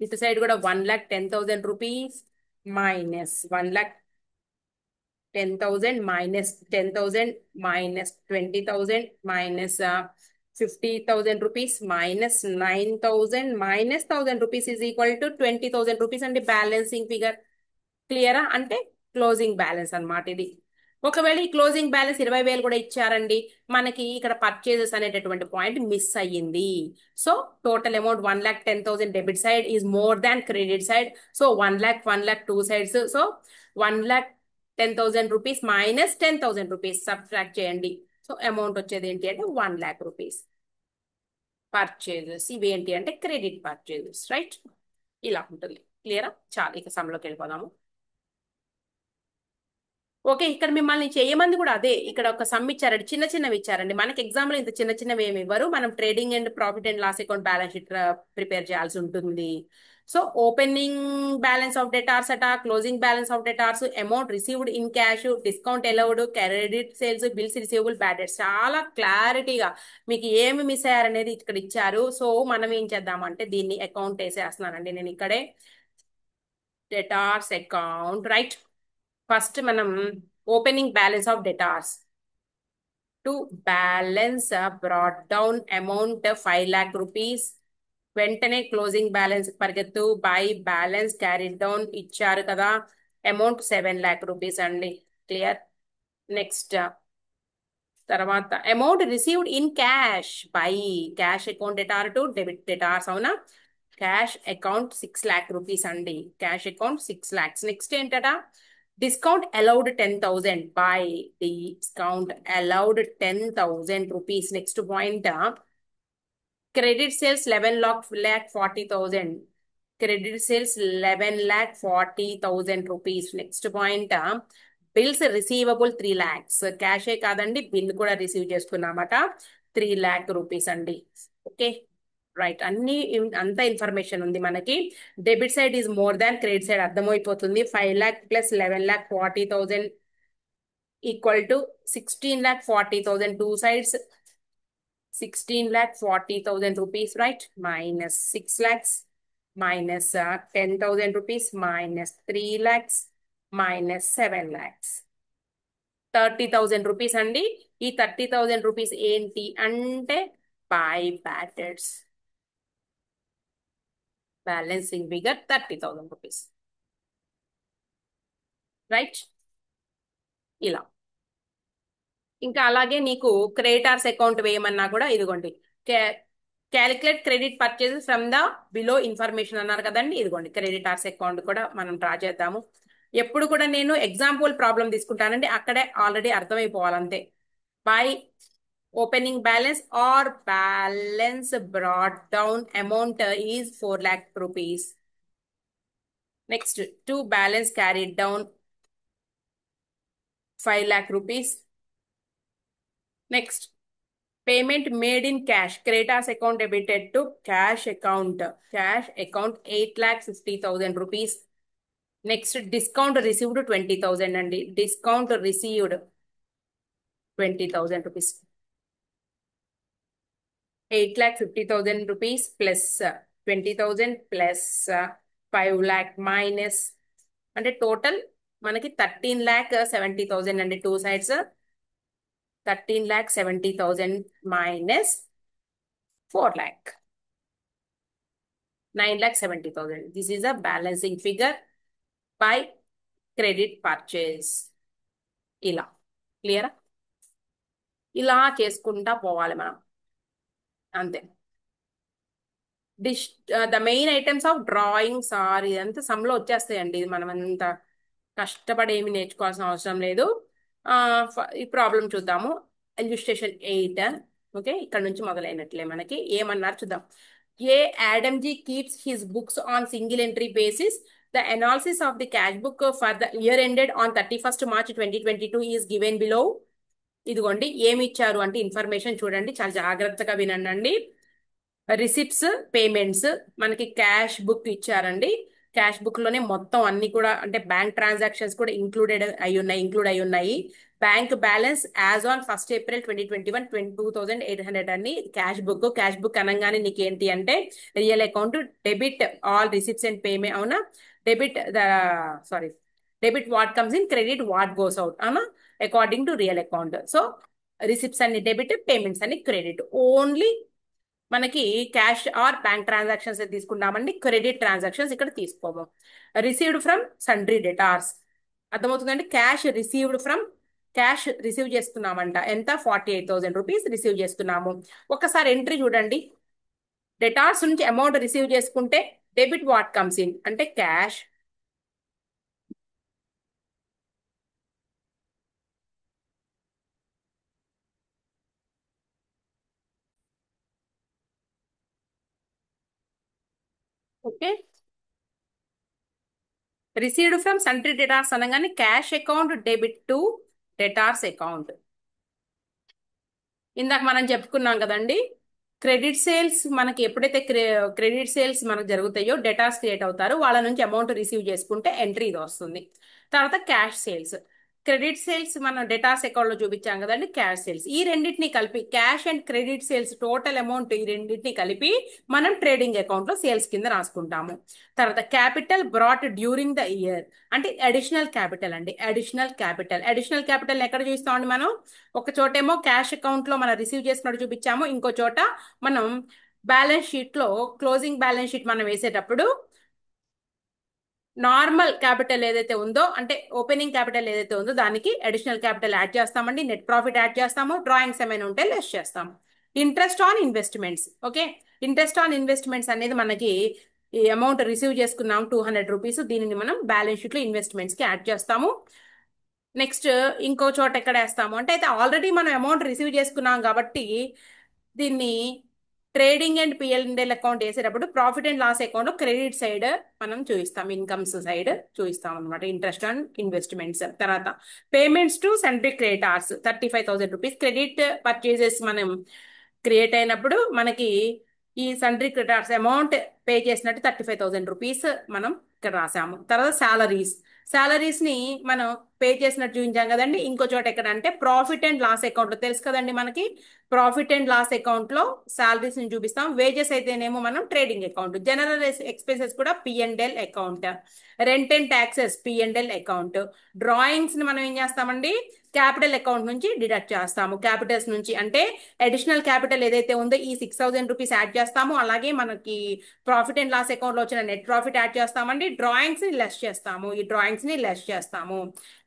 ఇటు సైడ్ కూడా 1,10,000 rupees, minus 1,10,000 minus 10,000 minus 20,000 minus 50,000 rupees minus 9,000 minus 1,000 rupees is equal to 20,000 rupees అండి బ్యాలెన్సింగ్ ఫిగర్. క్లియరా? అంటే క్లోజింగ్ బ్యాలెన్స్ అన్నమాట ఇది. ఒకవేళ ఈ క్లోజింగ్ బ్యాలెన్స్ 20,000 కూడా ఇచ్చారండి, మనకి ఇక్కడ పర్చేజెస్ అనేటటువంటి పాయింట్ మిస్ అయ్యింది. So total amount 1,10,000 debit side is more than credit side. So 1,00,000 two sides. So 1,10,000 rupees minus 10,000 rupees subtract చేయండి. సో అమౌంట్ వచ్చేది ఏంటి అంటే 1,00,000 రూపీస్. పర్చేజెస్ ఇవి ఏంటి అంటే క్రెడిట్ పర్చేజెస్, రైట్? ఇలా ఉంటుంది. క్లియరా? చాలా, ఇక సమ్లోకి వెళ్ళిపోదాము. ఓకే, ఇక్కడ మిమ్మల్ని చేయమంది కూడా అదే. ఇక్కడ ఒక సమ్ ఇచ్చారండి, చిన్న చిన్నవి ఇచ్చారండి. మనకి ఎగ్జామ్ లో ఇంత చిన్న చిన్నవి ఏమి ఇవ్వరు. మనం trading and profit and loss account balance sheet prepare చేయాల్సి ఉంటుంది. So opening balance of debtors అట, closing balance of debtors, amount received in cash, discount allowed, credit sales, bills receivable, bad debts, చాలా క్లారిటీగా మీకు ఏమి మిస్ అయ్యారనేది ఇక్కడ ఇచ్చారు. So మనం ఏం చేద్దామంటే దీన్ని అకౌంట్ వేసేస్తున్నానండి నేను ఇక్కడే. Debtors account, right? ఫస్ట్ మనం opening balance of debtors to balance brought down amount 5,00,000 rupees. వెంటనే క్లోజింగ్ బ్యాలెన్స్ పరిగెత్తు. బై బ్యాలెన్స్ క్యారీడ్ డౌన్ ఇచ్చారు కదా, అమౌంట్ 7,00,000 రూపీస్ అండి. క్లియర్? నెక్స్ట్ తర్వాత amount received in cash by cash account debtor to debit debtors, అవునా? Cash account 6 lakh rupees అండి. Cash account 6 lakhs. Next ఏంటట, discount allowed 10,000. By discount allowed 10,000 rupees. Next point, credit sales 11,40,000. Credit sales 11,40,000 rupees. Next point, bills receivable 3 lakhs. క్యాషే కాదండి, bill కూడా receive చేసుకున్నామట, 3 lakh rupees అండి. Okay, right. అంత information ఉంది మనకి. Debit side is more than credit side అర్థమైపోతుంది. 5 lakh plus 11,40,000 equal to 16,40,000. Two sides 16,40,000 rupees, right? Minus 6 lakhs, minus 10,000 rupees, minus 3 lakhs, minus 7 lakhs. 30,000 rupees అండి. ఈ 30,000 rupees ఏంటి అంటే by bad debts. Balancing figure 30,000 rupees, right? ఇలా. ఇంకా అలాగే నీకు creditors account వేయమన్నా కూడా ఇదిగోండి, calculate credit purchases from the below information అన్నారు కదండి. ఇదిగోండి క్రెడిటార్స్ అకౌంట్ కూడా మనం డ్రా చేద్దాము. ఎప్పుడు కూడా నేను ఎగ్జాంపుల్ ప్రాబ్లం తీసుకుంటానండి, అక్కడే ఆల్రెడీ అర్థమైపోవాలి అంతే. By opening balance or balance brought down amount is 4 lakh rupees. Next, to balance carried down 5 lakh rupees. Next, payment made in cash, creditors account debited to cash account. Cash account 8,50,000 rupees. Next, discount received 20,000 అండి. Discount received 20,000 rupees. 8,50,000 rupees plus 20,000 plus 5 lakh minus అంటే total మనకి 13,70,000 అండి. Two sides 13,70,000 minus 4 lakh, 9,70,000. This is a balancing figure by credit purchase. ఇలా క్లియరా? ఇలా చేసుకుంటా పోవాలి మనం, అంతే. The main items of drawings are, ఇదంతా సమ్లో వచ్చేస్తాయండి. ఇది మనం అంత కష్టపడి ఏమి నేర్చుకోవాల్సిన అవసరం లేదు. ఈ ప్రాబ్లం చూద్దాము. ఇల్లుస్ట్రేషన్ 8. ఓకే, ఇక్కడ నుంచి మొదలైనట్లే. మనకి ఏమన్నారు చూద్దాం. A Adamjee keeps his books on single entry basis. The analysis of the cash book for the year ended on 31st March 2022 is given below. ఇదిగోండి ఏమి ఇచ్చారు అంటే ఇన్ఫర్మేషన్ చూడండి, చాలా జాగ్రత్తగా వినండి. రిసిప్ట్స్, పేమెంట్స్, మనకి క్యాష్ బుక్ ఇచ్చారండి. క్యాష్ బుక్ లోనే మొత్తం అన్ని కూడా అంటే బ్యాంక్ ట్రాన్సాక్షన్స్ కూడా ఇంక్లూడ్ అయి ఉన్నాయి. Bank balance as on 1st April 2021 22,800 అని క్యాష్ బుక్. క్యాష్ బుక్ అనగానే నీకు ఏంటి అంటే real account, debit all receipts and payment. అవునా? Debit debit what comes in, credit what goes out. అవునా? According to real account. So receipts అన్ని debit, payments అన్ని credit. Only మనకి క్యాష్ ఆర్ బ్యాంక్ ట్రాన్సాక్షన్స్ తీసుకున్నామండి, క్రెడిట్ ట్రాన్సాక్షన్స్ ఇక్కడ తీసుకోము. Received from sundry debtors, అర్థమవుతుందండి. Cash receive చేస్తున్నామంట. ఎంత? 48,000 rupees రిసీవ్ చేస్తున్నాము. ఒకసారి ఎంట్రీ చూడండి. డెటార్స్ నుంచి అమౌంట్ రిసీవ్ చేసుకుంటే డెబిట్ వాట్ కమ్స్ ఇన్ అంటే cash. Okay, received from sundry debtors అనగానే cash account debit to debtors account. ఇందాక మనం చెప్పుకున్నాం కదండి, క్రెడిట్ సేల్స్ మనకి ఎప్పుడైతే క్రెడిట్ సేల్స్ మనకు జరుగుతాయో డెటార్స్ క్రియేట్ అవుతారు, వాళ్ళ నుంచి అమౌంట్ రిసీవ్ చేసుకుంటే ఎంట్రీ ఇది వస్తుంది. తర్వాత క్యాష్ సేల్స్, క్రెడిట్ సేల్స్ మనం డెటార్స్ అకౌంట్ లో చూపించాం కదండి. క్యాష్ సేల్స్, ఈ రెండింటిని కలిపి cash and credit sales total amount ఈ రెండింటిని కలిపి మనం ట్రేడింగ్ అకౌంట్ లో సేల్స్ కింద రాసుకుంటాము. తర్వాత capital brought during the year అంటే అడిషనల్ క్యాపిటల్ అండి. అడిషనల్ క్యాపిటల్ ఎక్కడ చూస్తామండి మనం? ఒక చోటేమో క్యాష్ అకౌంట్ లో మనం రిసీవ్ చేసినట్టు చూపించాము, ఇంకో చోట మనం బ్యాలెన్స్ షీట్ లో క్లోజింగ్ బ్యాలెన్స్ షీట్ మనం వేసేటప్పుడు నార్మల్ క్యాపిటల్ ఏదైతే ఉందో అంటే ఓపెనింగ్ క్యాపిటల్ ఏదైతే ఉందో దానికి అడిషనల్ క్యాపిటల్ యాడ్ చేస్తామండి. నెట్ ప్రాఫిట్ యాడ్ చేస్తాము, డ్రాయింగ్స్ ఏమైనా ఉంటే లెస్ చేస్తాము. Interest on investments. Okay, interest on investments అనేది మనకి ఈ అమౌంట్ రిసీవ్ చేసుకున్నాం 200 రూపీస్, దీనిని మనం బ్యాలెన్స్ షీట్ లో ఇన్వెస్ట్మెంట్స్ కి యాడ్ చేస్తాము. నెక్స్ట్ ఇంకో చోట ఎక్కడ వేస్తాము అంటే, అయితే ఆల్రెడీ మనం అమౌంట్ రిసీవ్ చేసుకున్నాం కాబట్టి దీన్ని ట్రేడింగ్ అండ్ పిఎల్ అకౌంట్ వేసేటప్పుడు ప్రాఫిట్ అండ్ లాస్ అకౌంట్ లో క్రెడిట్ సైడ్ మనం చూపిస్తాం, ఇన్కమ్స్ సైడ్ చూపిస్తాం అనమాట, ఇంట్రెస్ట్ ఆన్ ఇన్వెస్ట్మెంట్స్. తర్వాత payments to centric creditors 35,000 rupees credit purchases మనం క్రియేట్ అయినప్పుడు మనకి ఈ సెంట్రిక్ క్రెడిటార్స్ అమౌంట్ పే చేసినట్టు 35,000 రూపీస్ మనం ఇక్కడ రాసాము. తర్వాత శాలరీస్ ని మనం పే చేసినట్టు చూపించాం కదండి. ఇంకో చోట ఎక్కడ అంటే ప్రాఫిట్ అండ్ లాస్ అకౌంట్ లో తెలుసు కదండి మనకి, ప్రాఫిట్ అండ్ లాస్ అకౌంట్ లో శాలరీస్ ని చూపిస్తాం. వేజెస్ అయితేనేమో మనం ట్రేడింగ్ అకౌంట్, జనరల్ ఎక్స్పెన్సెస్ కూడా PNL account, rent and taxes PNL account, drawings ని మనం ఏం చేస్తామండి క్యాపిటల్ అకౌంట్ నుంచి డిడక్ట్ చేస్తాము. క్యాపిటల్స్ నుంచి అంటే అడిషనల్ క్యాపిటల్ ఏదైతే ఉందో ఈ 6,000 రూపీస్ యాడ్ చేస్తాము. అలాగే మనకి ప్రాఫిట్ అండ్ లాస్ అకౌంట్ లో వచ్చిన నెట్ ప్రాఫిట్ యాడ్ చేస్తామండి. డ్రాయింగ్స్ ని లెస్ చేస్తాము, ఈ డ్రాయింగ్స్ ని లెస్ చేస్తాము.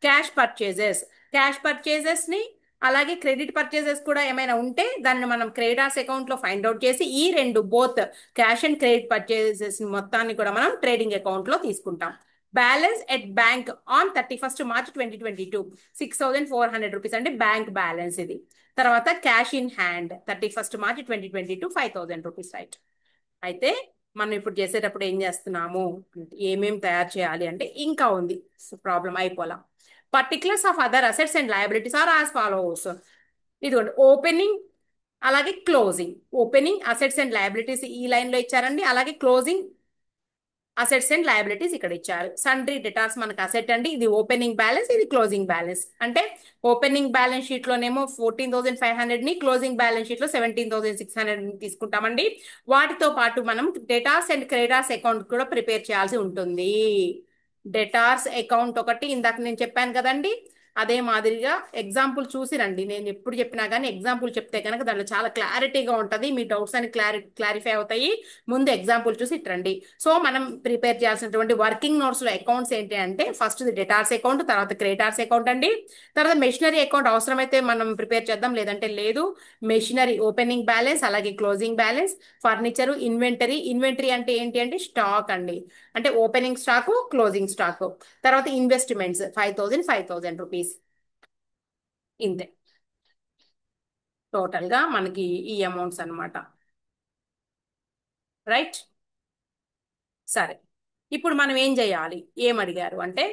క్యాష్ పర్చేజెస్ ని అలాగే క్రెడిట్ పర్చేసెస్ కూడా ఏమైనా ఉంటే దాన్ని మనం క్రెడిటార్స్ అకౌంట్ లో ఫైండ్ అవుట్ చేసి ఈ రెండు both cash and credit purchases మొత్తాన్ని కూడా మనం ట్రేడింగ్ అకౌంట్ లో తీసుకుంటాం. Balance at bank on 31st March 2022 6,400 rupees అంటే బ్యాంక్ బ్యాలెన్స్ ఇది. తర్వాత cash in hand 31st March 2022 5,000 rupees, right. అయితే మనం ఇప్పుడు చేసేటప్పుడు ఏం చేస్తున్నాము, ఏమేం తయారు చేయాలి అంటే ఇంకా ఉంది, ప్రాబ్లం అయిపోలా. Particulars of other assets and liabilities are as follows. ఇదిగోండి ఓపెనింగ్ అలాగే closing. Opening assets and liabilities ఈ లైన్ లో ఇచ్చారండి, అలాగే క్లోజింగ్ అసెట్స్ అండ్ లయబిలిటీస్ ఇక్కడ ఇచ్చారు. సండ్రీ డెటార్స్ మనకు అసెట్ అండి, ఇది ఓపెనింగ్ బ్యాలెన్స్, ఇది క్లోజింగ్ బ్యాలెన్స్. అంటే ఓపెనింగ్ బ్యాలెన్స్ షీట్ లోనేమో 14,500 ని, క్లోజింగ్ బ్యాలెన్స్ షీట్ లో 17,600 తీసుకుంటామండి. వాటితో పాటు మనం డెటార్స్ అండ్ క్రెడిటార్స్ అకౌంట్ కూడా ప్రిపేర్ చేయాల్సి ఉంటుంది. డెటార్స్ అకౌంట్ ఒకటి ఇందాక నేను చెప్పాను కదండి, అదే మాదిరిగా ఎగ్జాంపుల్ చూసి రండి. నేను ఎప్పుడు చెప్పినా కానీ ఎగ్జాంపుల్ చెప్తే కనుక దాంట్లో చాలా క్లారిటీగా ఉంటుంది, మీ డౌట్స్ అని క్లారిఫై అవుతాయి. ముందు ఎగ్జాంపుల్ చూసి రండి. సో మనం ప్రిపేర్ చేయాల్సినటువంటి వర్కింగ్ నోట్స్ లో అకౌంట్స్ ఏంటి అంటే, ఫస్ట్ డెటార్స్ అకౌంట్, తర్వాత క్రెడిటార్స్ అకౌంట్ అండి. తర్వాత మెషినరీ అకౌంట్ అవసరమైతే మనం ప్రిపేర్ చేద్దాం, లేదంటే లేదు. మెషినరీ ఓపెనింగ్ బ్యాలెన్స్, అలాగే క్లోజింగ్ బ్యాలెన్స్. ఫర్నిచర్ ఇన్వెంటరీ అంటే ఏంటి అంటే స్టాక్ అండి, అంటే ఓపెనింగ్ స్టాక్, క్లోజింగ్ స్టాక్. తర్వాత ఇన్వెస్ట్మెంట్స్ 5,000 రూపీస్, ఇంతే టోటల్ గా మనకి ఈ అమౌంట్స్ అన్నమాట, రైట్. సరే, ఇప్పుడు మనం ఏం చేయాలి, ఏం అడిగారు అంటే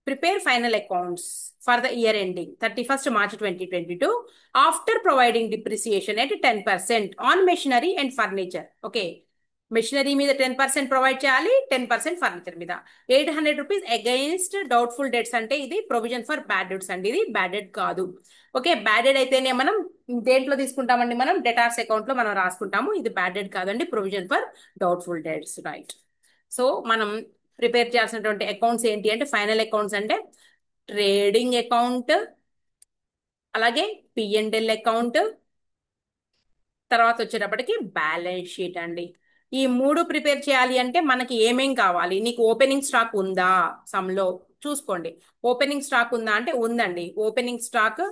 prepare final accounts for the year ending 31st March 2022 after providing depreciation at 10% on machinery and furniture. Okay, machinery మీద 10% ప్రొవైడ్ చేయాలి, 10% ఫర్నిచర్ మీద. 800 రూపీస్ అగైన్స్ట్ డౌట్ఫుల్ డెట్స్ అంటే ఇది ప్రొవిజన్ ఫర్ బ్యాడ్ డెట్స్ అండి, ఇది బ్యాడ్ డెట్ కాదు. Okay, bad debt అయితేనే మనం దేంట్లో తీసుకుంటామండి, మనం డెటార్స్ అకౌంట్ లో మనం రాసుకుంటాము. ఇది బ్యాడ్ డెట్ కాదండి, provision for doubtful debts, right. So మనం ప్రిపేర్ చేయాల్సినటువంటి అకౌంట్స్ ఏంటి అంటే, ఫైనల్ అకౌంట్స్ అంటే ట్రేడింగ్ అకౌంట్, అలాగే పిఎన్ఎల్ అకౌంట్, తర్వాత వచ్చేటప్పటికి బ్యాలెన్స్ షీట్ అండి. ఈ మూడు ప్రిపేర్ చేయాలి అంటే మనకి ఏమేం కావాలి, నీకు ఓపెనింగ్ స్టాక్ ఉందా సమ్లో చూసుకోండి. ఓపెనింగ్ స్టాక్ ఉందా అంటే ఉందండి, opening stock,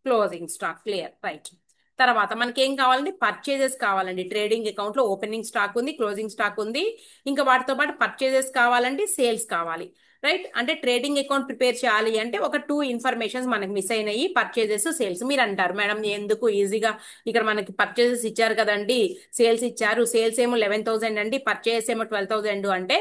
closing stock, clear, right. తర్వాత మనకి ఏం కావాలండి, పర్చేజెస్ కావాలండి. ట్రేడింగ్ అకౌంట్ లో ఓపెనింగ్ స్టాక్ ఉంది, క్లోజింగ్ స్టాక్ ఉంది, ఇంకా వాటితో పాటు పర్చేజెస్ కావాలండి, సేల్స్ కావాలి, రైట్. అంటే ట్రేడింగ్ అకౌంట్ ప్రిపేర్ చేయాలి అంటే ఒక 2 ఇన్ఫర్మేషన్స్ మనకి మిస్ అయినాయి, పర్చేజెస్, సేల్స్. మీరు అంటారు మేడం ఎందుకు ఈజీగా ఇక్కడ మనకి పర్చేజెస్ ఇచ్చారు కదండి, సేల్స్ ఇచ్చారు, సేల్స్ ఏమో 11,000 అండి, పర్చేజెస్ ఏమో 12,000 అంటే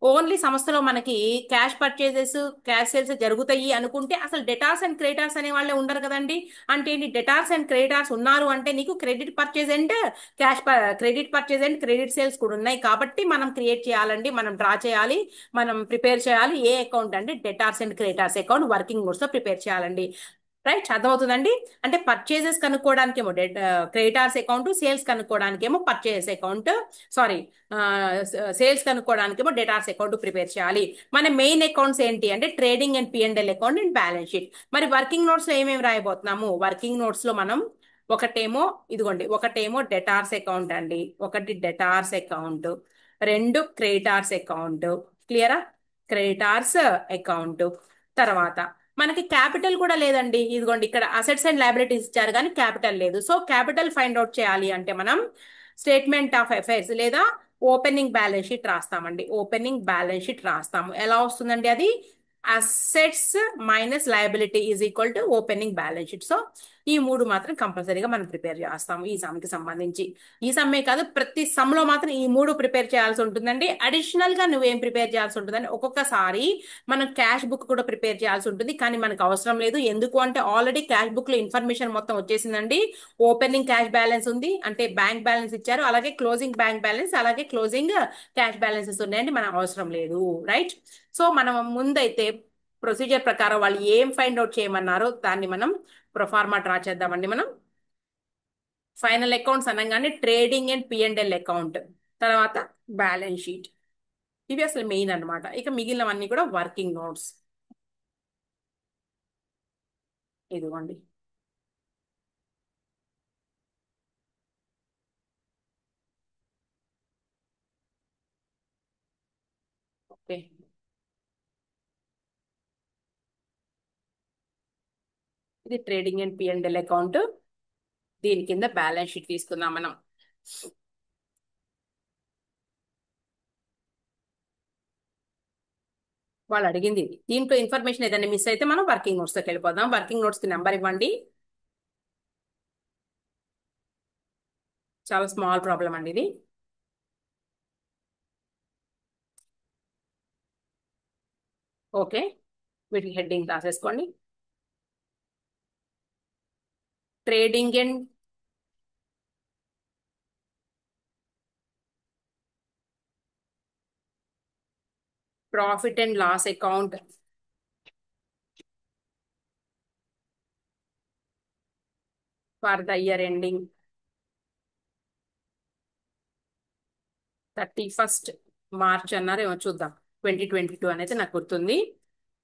ఓన్లీ సంస్థలో మనకి క్యాష్ సేల్స్ జరుగుతాయి అనుకుంటే అసలు డెటార్స్ అండ్ క్రెడిటార్స్ అనే వాళ్ళే ఉండరు కదండి. అంటే ఏంటి, డెటార్స్ అండ్ క్రెడిటార్స్ ఉన్నారు అంటే నీకు credit purchase and credit purchase and credit sales కూడా ఉన్నాయి కాబట్టి మనం క్రియేట్ చేయాలండి, మనం డ్రా చేయాలి, మనం ప్రిపేర్ చేయాలి. ఏ అకౌంట్ అంటే debtors and creditors account working notes లో ప్రిపేర్ చేయాలండి, రైట్. అర్థమవుతుందండి. అంటే పర్చేజెస్ కనుక్కోవడానికేమో క్రెడిటార్స్ అకౌంట్, సేల్స్ కనుక్కోవడానికేమో పర్చేజెస్ అకౌంట్, సారీ సేల్స్ కనుక్కోవడానికేమో డెటార్స్ అకౌంట్ ప్రిపేర్ చేయాలి. మన మెయిన్ అకౌంట్స్ ఏంటి అంటే trading and PNL account and balance sheet. మరి వర్కింగ్ నోట్స్ లో ఏమేమి రాయబోతున్నాము, వర్కింగ్ నోట్స్ లో మనం ఒకటేమో ఇదిగోండి, ఒకటేమో డెటార్స్ అకౌంట్ అండి, ఒకటి డెటార్స్ అకౌంట్, రెండు క్రెడిటార్స్ అకౌంట్, క్లియరా, క్రెడిటార్స్ అకౌంట్. తర్వాత మనకి క్యాపిటల్ కూడా లేదండి, ఇదిగోండి ఇక్కడ అసెట్స్ అండ్ లయబిలిటీస్ ఇచ్చారు కానీ క్యాపిటల్ లేదు. సో క్యాపిటల్ ఫైండ్ అవుట్ చేయాలి అంటే మనం స్టేట్మెంట్ ఆఫ్ అఫైర్స్ లేదా ఓపెనింగ్ బ్యాలెన్స్ షీట్ రాస్తామండి. ఓపెనింగ్ బ్యాలెన్స్ షీట్ రాస్తాము. ఎలా వస్తుందండి అది? Assets minus liability is equal to opening balance sheet. So ఈ మూడు మాత్రం కంపల్సరీగా మనం ప్రిపేర్ చేస్తాము ఈ సమ్కి సంబంధించి. ఈ సమ్మే కాదు, ప్రతి సమ్ లో మాత్రం ఈ మూడు ప్రిపేర్ చేయాల్సి ఉంటుందండి. అడిషనల్ గా నువ్వేం ప్రిపేర్ చేయాల్సి ఉంటుందండి, ఒక్కొక్కసారి మనం క్యాష్ బుక్ కూడా ప్రిపేర్ చేయాల్సి ఉంటుంది, కానీ మనకు అవసరం లేదు. ఎందుకు అంటే ఆల్రెడీ క్యాష్ బుక్ లో ఇన్ఫర్మేషన్ మొత్తం వచ్చేసిందండి. ఓపెనింగ్ క్యాష్ బ్యాలెన్స్ ఉంది, అంటే బ్యాంక్ బ్యాలెన్స్ ఇచ్చారు, అలాగే క్లోజింగ్ బ్యాంక్ బ్యాలెన్స్, అలాగే క్లోజింగ్ క్యాష్ బ్యాలెన్సెస్ ఉన్నాయండి. మనకు అవసరం లేదు, రైట్? సో మనం ముందైతే ప్రొసీజర్ ప్రకారం వాళ్ళు ఏం ఫైండ్ అవుట్ చేయమన్నారో దాన్ని మనం ప్రొఫార్మా డ్రా చేద్దామండి. మనం ఫైనల్ అకౌంట్స్ అనగానే ట్రేడింగ్ అండ్ P&L అకౌంట్, తర్వాత బ్యాలెన్స్ షీట్, ఇవి అసలు మెయిన్ అన్నమాట. ఇక మిగిలినవన్నీ కూడా వర్కింగ్ నోట్స్. ఇదిగోండి. ఓకే, ఇది ట్రేడింగ్ అండ్ P&L అకౌంట్. దీని కింద బ్యాలెన్స్ షీట్ తీసుకుందాం మనం. వాళ్ళు అడిగింది ఇది. దీంట్లో ఇన్ఫర్మేషన్ ఏదైనా మిస్ అయితే మనం వర్కింగ్ నోట్స్ లోకి వెళ్ళిపోదాం. వర్కింగ్ నోట్స్ కి నెంబర్ ఇవ్వండి. చాలా స్మాల్ ప్రాబ్లం అండి ఇది. ఓకే, వీటికి హెడ్డింగ్ రాసేసుకోండి. Trading and profit and loss account for the year ending 31st March అన్నారు, ఏమో చూద్దాం. 2022 అనేది నాకు గుర్తుంది.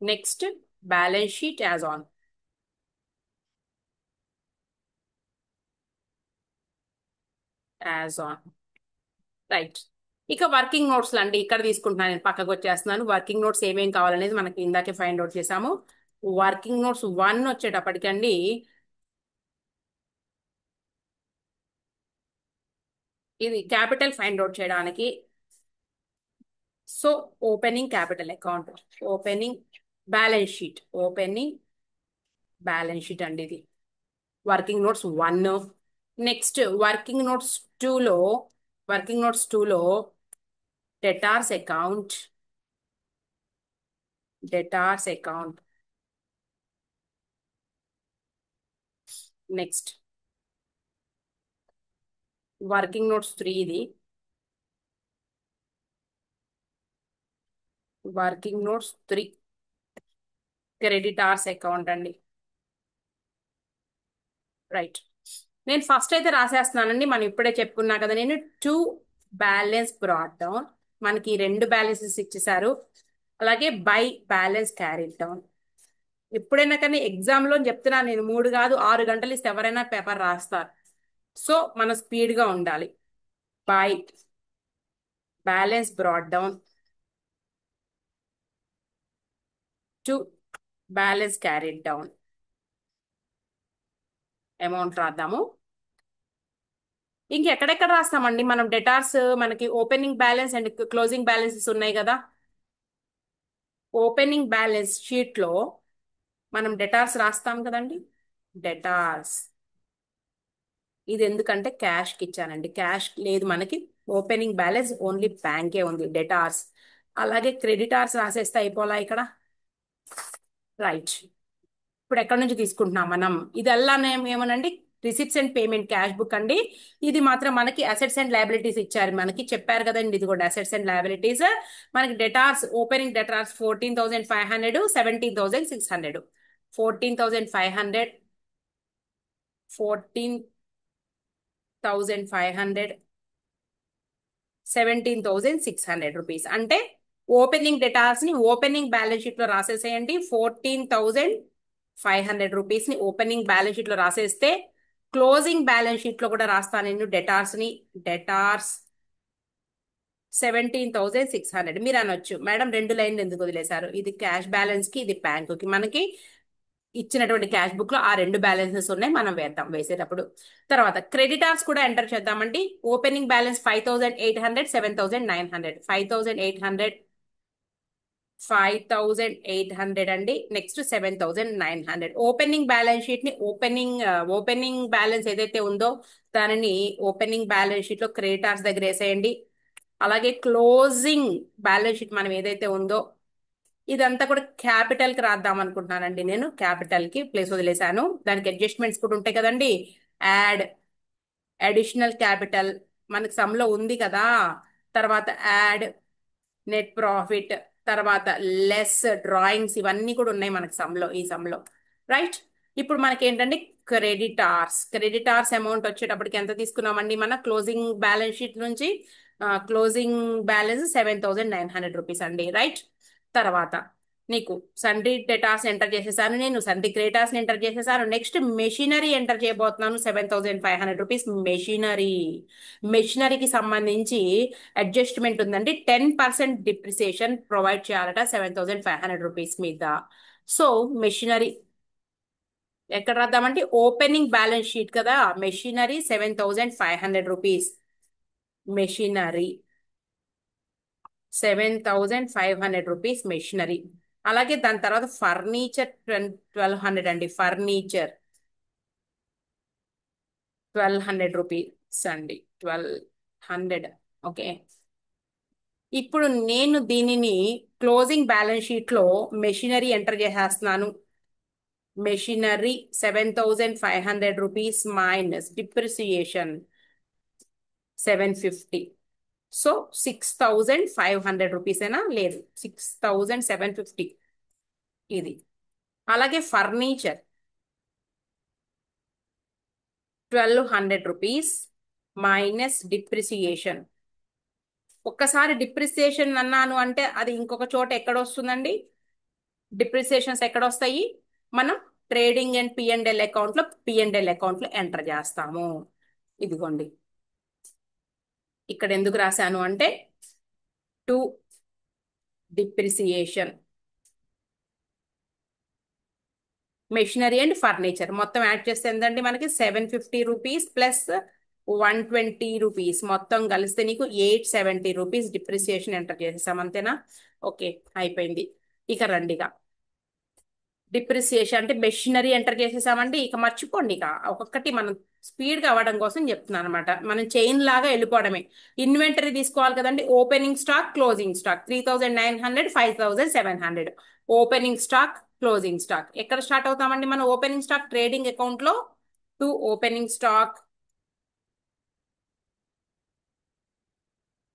Next, balance sheet as on. As on, right. ఇక వర్కింగ్ నోట్స్ అండి, ఇక్కడ తీసుకుంటున్నాను, నేను పక్కకు వచ్చేస్తున్నాను. వర్కింగ్ నోట్స్ ఏమేం కావాలనేది మనకి ఇందాకే ఫైండ్ అవుట్ చేసాము. వర్కింగ్ నోట్స్ 1 వచ్చేటప్పటికండి, ఇది క్యాపిటల్ ఫైండ్ అవుట్ చేయడానికి. So opening capital account, opening balance sheet, opening balance sheet అండి ఇది వర్కింగ్ నోట్స్ 1. నెక్స్ట్ టూలో వర్కింగ్ నోట్స్ టూలో debtors account, debtors account. Next working notes 3 ఇది వర్కింగ్ నోట్స్ 3 క్రెడిటార్స్ అకౌంట్ అండి, right. నేను first అయితే రాసేస్తున్నానండి. మనం ఇప్పుడే చెప్పుకున్నా కదా నేను, టు బ్యాలెన్స్ బ్రాట్ డౌన్, మనకి ఈ రెండు బ్యాలెన్సెస్ ఇచ్చేసారు. అలాగే బై బ్యాలెన్స్ క్యారీ డౌన్. ఎప్పుడైనా కానీ ఎగ్జామ్ లో చెప్తున్నా నేను, 3 కాదు 6 గంటలు ఇస్తే ఎవరైనా పేపర్ రాస్తారు. సో మనం స్పీడ్ గా ఉండాలి. By balance brought down to balance carry down. Amount రాద్దాము. ఇంకెక్కడెక్కడ రాస్తామండి మనం డెటార్స్? మనకి opening balance and closing balances ఉన్నాయి కదా. ఓపెనింగ్ బ్యాలెన్స్ షీట్ లో మనం డెటార్స్ రాస్తాం కదండి. డెటార్స్, ఇది ఎందుకంటే క్యాష్ కి ఇచ్చానండి, క్యాష్ లేదు మనకి. ఓపెనింగ్ బ్యాలెన్స్ ఓన్లీ బ్యాంకే ఉంది, డెటార్స్. అలాగే క్రెడిటార్స్ రాసేస్తే అయిపోలా ఇక్కడ, రైట్. ఇప్పుడు ఎక్కడి నుంచి తీసుకుంటున్నాం మనం? ఇదల్లా ఏమోనండి, receipts and payment cash book అండి. ఇది మాత్రం మనకి అసెట్స్ అండ్ లయబిలిటీస్ ఇచ్చారు, మనకి చెప్పారు కదండి. ఇది కూడా అసెట్స్ అండ్ లయబిలిటీస్. మనకి డెటార్స్, ఓపెనింగ్ డెటార్స్ 14,500, 17,600. 14,500, 14,500, 17,600 రూపీస్. అంటే ఓపెనింగ్ డెటార్స్ ని ఓపెనింగ్ బ్యాలెన్స్ షీట్ లో రాసేసేయండి. 14,500 రూపీస్ ని ఓపెనింగ్ బ్యాలెన్స్ షీట్ లో రాసేస్తే, క్లోజింగ్ బ్యాలెన్స్ షీట్ లో కూడా రాస్తాను నేను డెటార్స్ ని. డెటార్స్ 17,600. మీరు అనొచ్చు, మేడం 2 లైన్లు ఎందుకు వదిలేశారు? ఇది క్యాష్ బ్యాలెన్స్ కి, ఇది బ్యాంకు కి. మనకి ఇచ్చినటువంటి క్యాష్ బుక్ లో ఆ రెండు బ్యాలెన్సెస్ ఉన్నాయి, మనం వేద్దాం వేసేటప్పుడు. తర్వాత క్రెడిటార్స్ కూడా ఎంటర్ చేద్దామండి. ఓపెనింగ్ బ్యాలెన్స్ 5800, 7900, 5800, 5800 అండి. నెక్స్ట్ 7900. ఓపెనింగ్ బ్యాలెన్స్ షీట్ ని ఓపెనింగ్ బ్యాలెన్స్ ఏదైతే ఉందో దానిని ఓపెనింగ్ బ్యాలెన్స్ షీట్ లో క్రెడిటార్స్ దగ్గర వేసేయండి. అలాగే క్లోజింగ్ బ్యాలెన్స్ షీట్ మనం ఏదైతే ఉందో ఇదంతా కూడా క్యాపిటల్ కి రాద్దాం అనుకుంటున్నానండి. నేను క్యాపిటల్ కి ప్లేస్ వదిలేశాను. దానికి అడ్జస్ట్మెంట్స్ కూడా ఉంటాయి కదండి. యాడ్ అడిషనల్ క్యాపిటల్ మనకి సమ్ లో ఉంది కదా. తర్వాత యాడ్ నెట్ ప్రాఫిట్, తర్వాత లెస్ డ్రాయింగ్స్, ఇవన్నీ కూడా ఉన్నాయి మనకి ఈ సమ్ లో. రైట్. ఇప్పుడు మనకి ఏంటంటే క్రెడిటార్స్ అమౌంట్ వచ్చేటప్పటికి ఎంత తీసుకున్నామండి మన క్లోజింగ్ బ్యాలెన్స్ షీట్ నుంచి? క్లోజింగ్ బ్యాలెన్స్ 7900 రూపీస్ అండి. రైట్. తర్వాత నీకు సండ్రీ డేటాస్ ఎంటర్ చేసేసాను, నేను సండ్రీ క్రేటాస్ ఎంటర్ చేసేసాను. నెక్స్ట్ మెషినరీ ఎంటర్ చేయబోతున్నాను. 7500 రూపీస్ మెషినరీకి సంబంధించి అడ్జస్ట్మెంట్ ఉందండి. 10% డిప్రిసియేషన్ ప్రొవైడ్ చేయాలట 7500 రూపీస్ మీద. సో మెషినరీ ఎక్కడ రాద్దామంటే ఓపెనింగ్ బ్యాలెన్స్ షీట్ కదా, machinery 7500 rupees. Machinery 7500 rupees machinery. అలాగే దాని తర్వాత ఫర్నిచర్ 1200 అండి. ఫర్నిచర్ 1200 రూపీస్ అండి. 1200. ఓకే. ఇప్పుడు నేను దీనిని క్లోజింగ్ బ్యాలెన్స్ షీట్ లో మెషినరీ ఎంటర్ చేసేస్తున్నాను. Machinery 7500 rupees minus depreciation 750. So 6500 rupees ఏనా? లేదు, 6750 ఇది. అలాగే ఫర్నిచర్ 1200 రూపీస్ మైనస్ డిప్రిసియేషన్. ఒక్కసారి డిప్రిసియేషన్ అన్నాను అంటే అది ఇంకొక చోట ఎక్కడ వస్తుందండి? డిప్రిసియేషన్స్ ఎక్కడ వస్తాయి? మనం ట్రేడింగ్ అండ్ పిఎండ్ఎల్ అకౌంట్ లో ఎంటర్ చేస్తాము. ఇదిగోండి, ఇక్కడ ఎందుకు రాశాను అంటే to depreciation. Machinery and furniture మొత్తం యాడ్ చేస్తే ఎంతండి మనకి? 750 రూపీస్ ప్లస్ 120 రూపీస్, మొత్తం కలిస్తే నీకు 870 రూపీస్ డిప్రిసియేషన్ ఎంటర్ చేసేసాం. అంతేనా? ఓకే, అయిపోయింది. ఇక రండిగా డిప్రిసియేషన్ అంటే మెషినరీ ఎంటర్ చేసేసామండి. ఇక మర్చిపోండి, ఇక ఒక్కొక్కటి మనం స్పీడ్ గా అవ్వడం కోసం చెప్తున్నాను అనమాట. మనం చైన్ లాగా వెళ్ళిపోవడమే. ఇన్వెంటరీ తీసుకోవాలి కదండి. Opening stock, closing stock 3900, 5700. Opening stock, closing stock ఎక్కడ స్టార్ట్ అవుతామండి మనం? ఓపెనింగ్ స్టాక్ ట్రేడింగ్ అకౌంట్ లో టు ఓపెనింగ్ స్టాక్.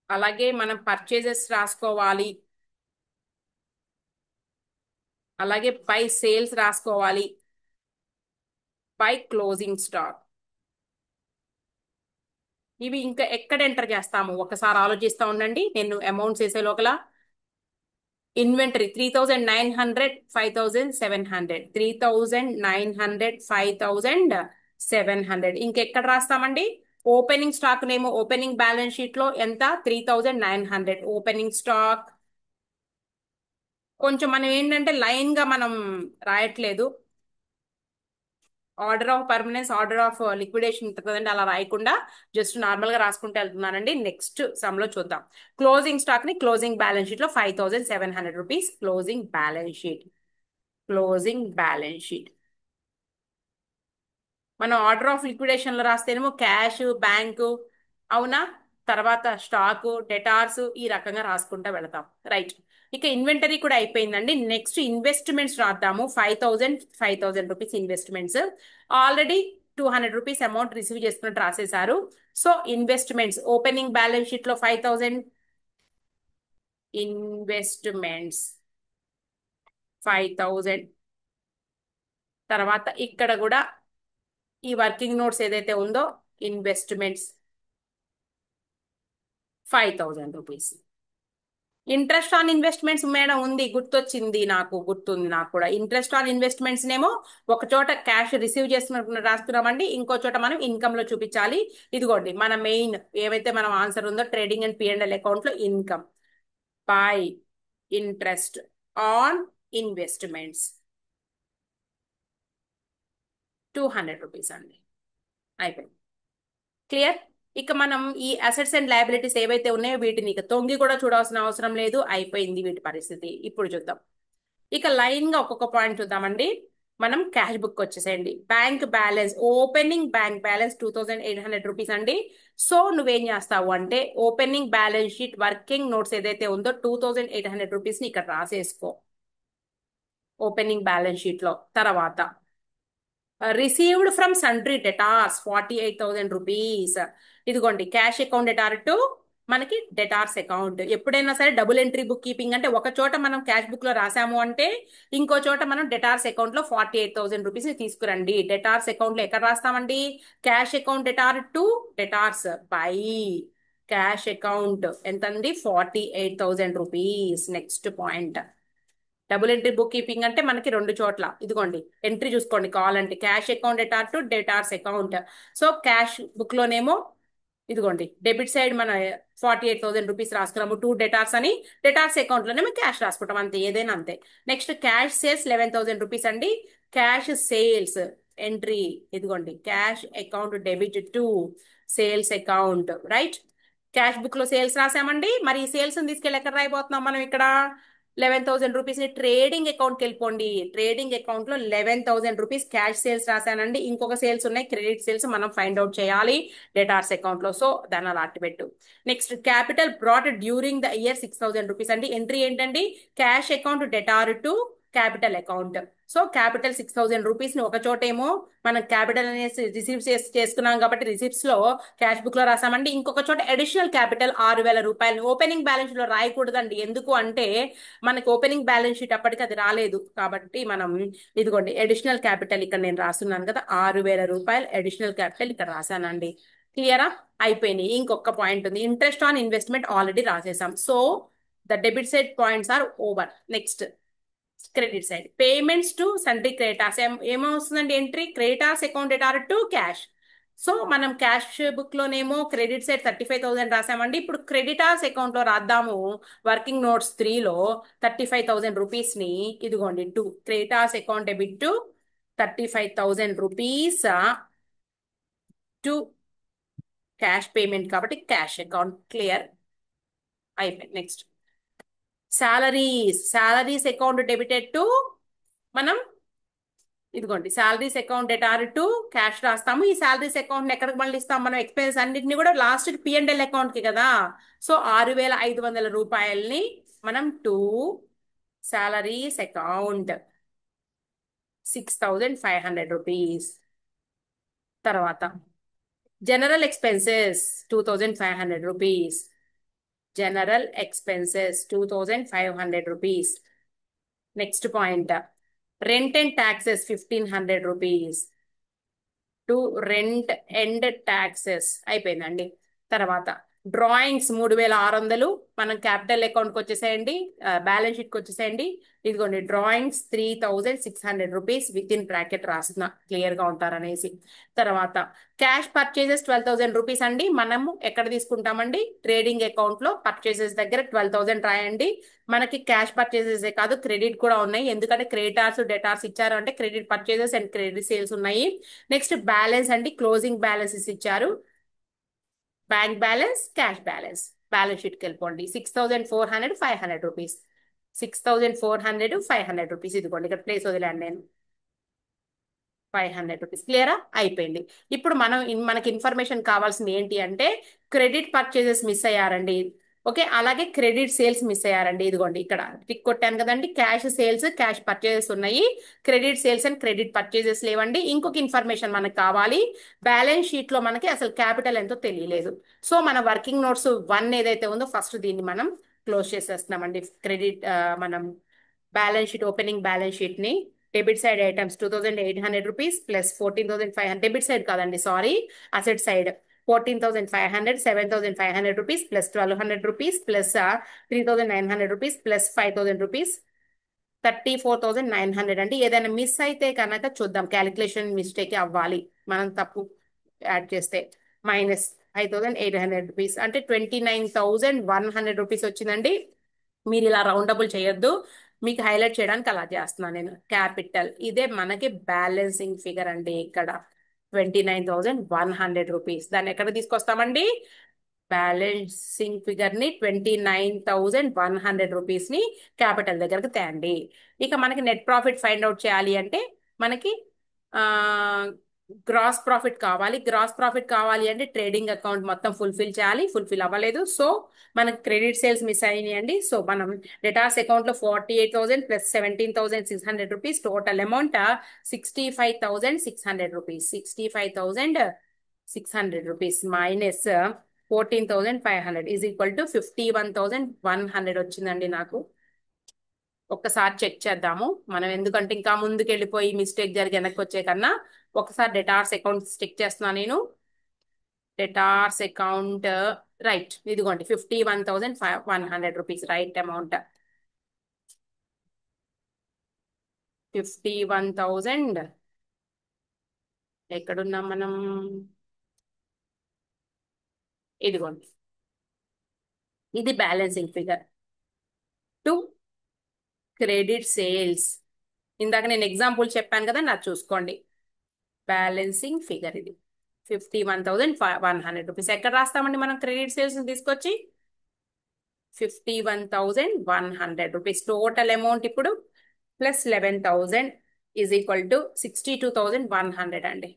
అలాగే మనం పర్చేజెస్ రాసుకోవాలి. అలాగే బై సేల్స్ రాసుకోవాలి. By closing stock. ఇవి ఇంకా ఎక్కడ ఎంటర్ చేస్తాము ఒకసారి ఆలోచిస్తా ఉండండి. నేను అమౌంట్స్ వేసే లోపల ఇన్వెంటరీ 3900, 5700, 3900, 5700. ఇంకెక్కడ రాస్తామండి? ఓపెనింగ్ స్టాక్ నేమో ఓపెనింగ్ బ్యాలెన్స్ షీట్ లో ఎంత? 3900 ఓపెనింగ్ స్టాక్. కొంచెం మనం ఏంటంటే లైన్ గా మనం రాయట్లేదు. Order of permanence, order of liquidation ఉంటుంది కదండి, అలా రాయకుండా జస్ట్ నార్మల్ గా రాసుకుంటూ వెళ్తున్నానండి. నెక్స్ట్ సమ్ లో చూద్దాం. క్లోజింగ్ స్టాక్ ని క్లోజింగ్ బ్యాలెన్స్ షీట్ లో 5700 rupees closing balance sheet. Closing balance sheet మనం ఆర్డర్ ఆఫ్ లిక్విడేషన్ లో రాస్తేనేమో క్యాష్, బ్యాంకు, అవునా, తర్వాత స్టాకు, డెటార్స్, ఈ రకంగా రాసుకుంటూ వెళతాం. రైట్. ఇక ఇన్వెంటరీ కూడా అయిపోయిందండి. నెక్స్ట్ ఇన్వెస్ట్మెంట్స్ రాద్దాము. 5000 rupees investments. Already 200 rupees amount receive చేసుకున్నట్టు రాసేశారు. So investments opening balance sheet లో 5000 ఇన్వెస్ట్మెంట్స్ 5000. తర్వాత ఇక్కడ కూడా ఈ వర్కింగ్ నోట్స్ ఏదైతే ఉందో investments 5000 rupees. Interest on investments madam ఉంది, గుర్తొచ్చింది నాకు, గుర్తుంది నాకు కూడా. ఇంట్రెస్ట్ ఆన్ ఇన్వెస్ట్మెంట్స్ నేమో ఒక చోట క్యాష్ రిసీవ్ చేసుకున్న రాస్తున్నామండి, ఇంకో చోట మనం ఇన్కమ్ లో చూపించాలి. ఇదిగోండి మన మెయిన్ ఏవైతే మనం ఆన్సర్ ఉందో ట్రేడింగ్ అండ్ పిఎండ్ఎల్ అకౌంట్ లో income by interest on investments. 200 rupees అండి. అయిపోయింది. క్లియర్. ఇక మనం ఈ అసెట్స్ అండ్ లయబిలిటీస్ ఏవైతే ఉన్నాయో వీటిని ఇక తొంగి కూడా చూడాల్సిన అవసరం లేదు. అయిపోయింది వీటి పరిస్థితి. ఇప్పుడు చూద్దాం. ఇక లైన్ గా ఒక్కొక్క పాయింట్ చూద్దామండి. మనం క్యాష్ బుక్ వచ్చేసేయండి. Bank balance, opening bank balance 2800 rupees అండి. సో నువ్వేం చేస్తావు అంటే opening balance sheet working notes ఏదైతే ఉందో 2800 రూపీస్ ని ఇక్కడ రాసేసుకో ఓపెనింగ్ బ్యాలెన్స్ షీట్ లో. తర్వాత received from sundry debtors 48,000 rupees. ఇదిగోండి క్యాష్ అకౌంట్ డెటార్ టు మనకి డెటార్స్ అకౌంట్. ఎప్పుడైనా సరే డబుల్ ఎంట్రీ బుక్ కీపింగ్ అంటే ఒక చోట మనం క్యాష్ బుక్ లో రాసాము అంటే ఇంకో చోట మనం డెటార్స్ అకౌంట్ లో 48,000 రూపీస్ తీసుకురండి. డెటార్స్ అకౌంట్ లో ఎక్కడ రాస్తామండి? Cash account debtor to debtors by cash account ఎంతండి? 48,000 rupees. Next point, double entry book keeping అంటే మనకి రెండు చోట్ల ఇదిగోండి ఎంట్రీ చూసుకోండి కావాలంటే cash account debtor to debtors account. So cash book లోనేమో ఇదిగోండి డెబిట్ సైడ్ మన 48,000 రూపీస్ రాసుకున్నాము టూ డెటార్స్ అని. డెటార్స్ అకౌంట్ లోనే మేము క్యాష్ రాసుకుంటాం, అంతే ఏదైనా అంతే. నెక్స్ట్ క్యాష్ సేల్స్ 11,000 రూపీస్ అండి. క్యాష్ సేల్స్ ఎంట్రీ ఇదిగోండి cash account debit to sales account, right. Cash book లో సేల్స్ రాసామండి. మరి ఈ సేల్స్ తీసుకెళ్ళి ఎక్కడ రాయిపోతున్నాం మనం ఇక్కడ? 11,000 రూపీస్ ని ట్రేడింగ్ అకౌంట్కి వెళ్ళిపోండి. ట్రేడింగ్ అకౌంట్ లో 11,000 రూపీస్ క్యాష్ సేల్స్ రాశానండి. ఇంకొక సేల్స్ ఉన్నాయి క్రెడిట్ సేల్స్, మనం ఫైండ్ అవుట్ చేయాలి డెటార్స్ అకౌంట్ లో. సో దాన్ని అలా అట్టి పెట్టు. Next capital brought during the year 6,000 rupees అండి. ఎంట్రీ ఏంటండి? Cash account debtor to capital account. So capital 6,000 rupees ని ఒక చోటేమో మనం క్యాపిటల్ అనేసి రిసీవ్ చేసుకున్నాం కాబట్టి రిసిప్ట్స్ లో క్యాష్ బుక్ లో రాసామండి. ఇంకొక చోట అడిషనల్ క్యాపిటల్ 6,000 రూపాయలు ఓపెనింగ్ బ్యాలెన్స్ లో రాయకూడదండి. ఎందుకు అంటే మనకి ఓపెనింగ్ బ్యాలెన్స్ షీట్ అప్పటికి అది రాలేదు కాబట్టి మనం ఇదిగోండి అడిషనల్ క్యాపిటల్ ఇక్కడ నేను రాస్తున్నాను కదా 6,000 రూపాయలు అడిషనల్ క్యాపిటల్ ఇక్కడ రాశానండి. క్లియరా? అయిపోయినాయి. ఇంకొక పాయింట్ ఉంది, ఇంట్రెస్ట్ ఆన్ ఇన్వెస్ట్మెంట్ ఆల్రెడీ రాసేసాం. So the debit side points are over. Next credit side payments to sundry creditors ఏమొస్తుందండి? Entry creditors account debtor to cash. So మనం క్యాష్ బుక్ లోనేమో క్రెడిట్ సైడ్ 35,000 రాసామండి. ఇప్పుడు క్రెడిటార్స్ అకౌంట్ లో రాద్దాము. Working notes 3లో 35,000 rupees ని ఇదిగోండి to creditors account debit to 35,000 rupees to cash payment కాబట్టి క్యాష్ అకౌంట్. క్లియర్? అయిపోయింది. Next salaries account debited to మనం ఇదిగోండి salaries account debtor to cash రాస్తాము. ఈ శాలరీస్ అకౌంట్ ఎక్కడికి మళ్ళీ ఇస్తాం మనం? ఎక్స్పెన్స్ అన్నింటినీ కూడా లాస్ట్ P&L అకౌంట్ కి కదా. సో 6,500 రూపాయలని మనం టు శాలరీస్ అకౌంట్ 6,500 రూపీస్. తర్వాత general expenses 2,500 rupees. General expenses 2,500 rupees. Next point rent and taxes 1,500 rupees to rent and taxes. అయిపోయిందండి. తర్వాత డ్రాయింగ్స్ 3,600 మనం క్యాపిటల్ అకౌంట్కి వచ్చేసేయండి, బ్యాలెన్స్ షీట్కి వచ్చేసేయండి. ఇదిగోండి drawings 3,600 rupees with in bracket రాస్తున్నా క్లియర్ గా ఉంటారనేసి. తర్వాత క్యాష్ పర్చేజెస్ 12,000 రూపీస్ అండి. మనము ఎక్కడ తీసుకుంటామండి? ట్రేడింగ్ అకౌంట్ లో పర్చేజెస్ దగ్గర 12,000 రాయండి. మనకి క్యాష్ పర్చేజెస్ కాదు క్రెడిట్ కూడా ఉన్నాయి, ఎందుకంటే క్రెడిటార్స్ డెటార్స్ ఇచ్చారు అంటే credit purchases and credit sales ఉన్నాయి. నెక్స్ట్ బ్యాలెన్స్ అండి, క్లోజింగ్ బ్యాలెన్సెస్ ఇచ్చారు. Bank balance, cash balance. Balance షీట్కి వెళ్ళిపోండి. 6,400 500 రూపీస్. 6,400 500 రూపీస్. ఇదిగోండి ఇక్కడ ప్లేస్ వదిలేండి నేను. 500 రూపీస్. క్లియరా? అయిపోయింది. ఇప్పుడు మనకి ఇన్ఫర్మేషన్ కావాల్సింది ఏంటి అంటే క్రెడిట్ పర్చేజెస్ మిస్ అయ్యారండి. ఓకే, అలాగే క్రెడిట్ సేల్స్ మిస్ అయ్యారండి. ఇదిగోండి ఇక్కడ టిక్ కొట్టాను కదండి. క్యాష్ సేల్స్ క్యాష్ పర్చేజెస్ ఉన్నాయి, credit sales and credit purchases లేవండి. ఇంకొక ఇన్ఫర్మేషన్ మనకు కావాలి. బ్యాలెన్స్ షీట్ లో మనకి అసలు క్యాపిటల్ ఎంతో తెలియలేదు. సో మన వర్కింగ్ నోట్స్ 1 ఏదైతే ఉందో ఫస్ట్ దీన్ని మనం క్లోజ్ చేసేస్తున్నామండి. క్రెడిట్ మనం balance sheet opening balance sheet ని debit side items 2,800 rupees plus 14,500. Debit side కాదండి, sorry, asset side 14,500 7,500 rupees plus 1,200 rupees plus 3,900 rupees plus 5,000 rupees 34,900 అండి. ఏదైనా మిస్ అయితే కనుక చూద్దాం, క్యాలిక్యులేషన్ మిస్టేక్ అవ్వాలి మనం తప్పు యాడ్ చేస్తే. మైనస్ 5,800 రూపీస్ అంటే 29,100 రూపీస్ వచ్చిందండి. మీరు ఇలా రౌండబుల్ చేయొద్దు, మీకు హైలైట్ చేయడానికి అలా చేస్తున్నాను నేను. క్యాపిటల్ ఇదే మనకి బ్యాలెన్సింగ్ ఫిగర్ అండి. ఇక్కడ 29,100 రూపీస్. దాన్ని ఎక్కడ తీసుకొస్తామండి? బ్యాలెన్సింగ్ ఫిగర్ ని 29,100 రూపీస్ ని క్యాపిటల్ దగ్గరకు తేండి. ఇక మనకి నెట్ ప్రాఫిట్ ఫైండ్ అవుట్ చేయాలి అంటే మనకి ఆ గ్రాస్ ప్రాఫిట్ కావాలి. గ్రాస్ ప్రాఫిట్ కావాలి అంటే ట్రేడింగ్ అకౌంట్ మొత్తం ఫుల్ఫిల్ చేయాలి. ఫుల్ఫిల్ అవ్వలేదు, సో మనకి క్రెడిట్ సేల్స్ మిస్ అయినాయండి. సో మనం డెటార్స్ అకౌంట్ లో 48,000 plus 17,600 rupees, total amount 65,600 rupees. 65,600 rupees minus 14,500 is equal to 51,100 వచ్చిందండి నాకు. ఒక్కసారి చెక్ చేద్దాము మనం, ఎందుకంటే ఇంకా ముందుకు వెళ్ళిపోయి మిస్టేక్ జరిగి వెనక్కి వచ్చే కన్నా ఒకసారి డెటార్స్ అకౌంట్ చెక్ చేస్తున్నాను నేను. డెటార్స్ అకౌంట్ రైట్, ఇదిగోండి 51,100 రూపీస్ రైట్ అమౌంట్. 51,000 ఎక్కడున్నాం మనం? ఇదిగోండి, ఇది balancing figure to credit sales. ఇందాక నేను ఎగ్జాంపుల్ చెప్పాను కదా, నాకు చూసుకోండి. బ్యాలెన్సింగ్ ఫిగర్ ఇది 51,100 రూపీస్. ఎక్కడ రాస్తామండి మనం క్రెడిట్ సేల్స్ తీసుకొచ్చి? 51,100 రూపీస్. టోటల్ అమౌంట్ ఇప్పుడు ప్లస్ 11,000 ఈజ్ ఈక్వల్ టు 62,100 అండి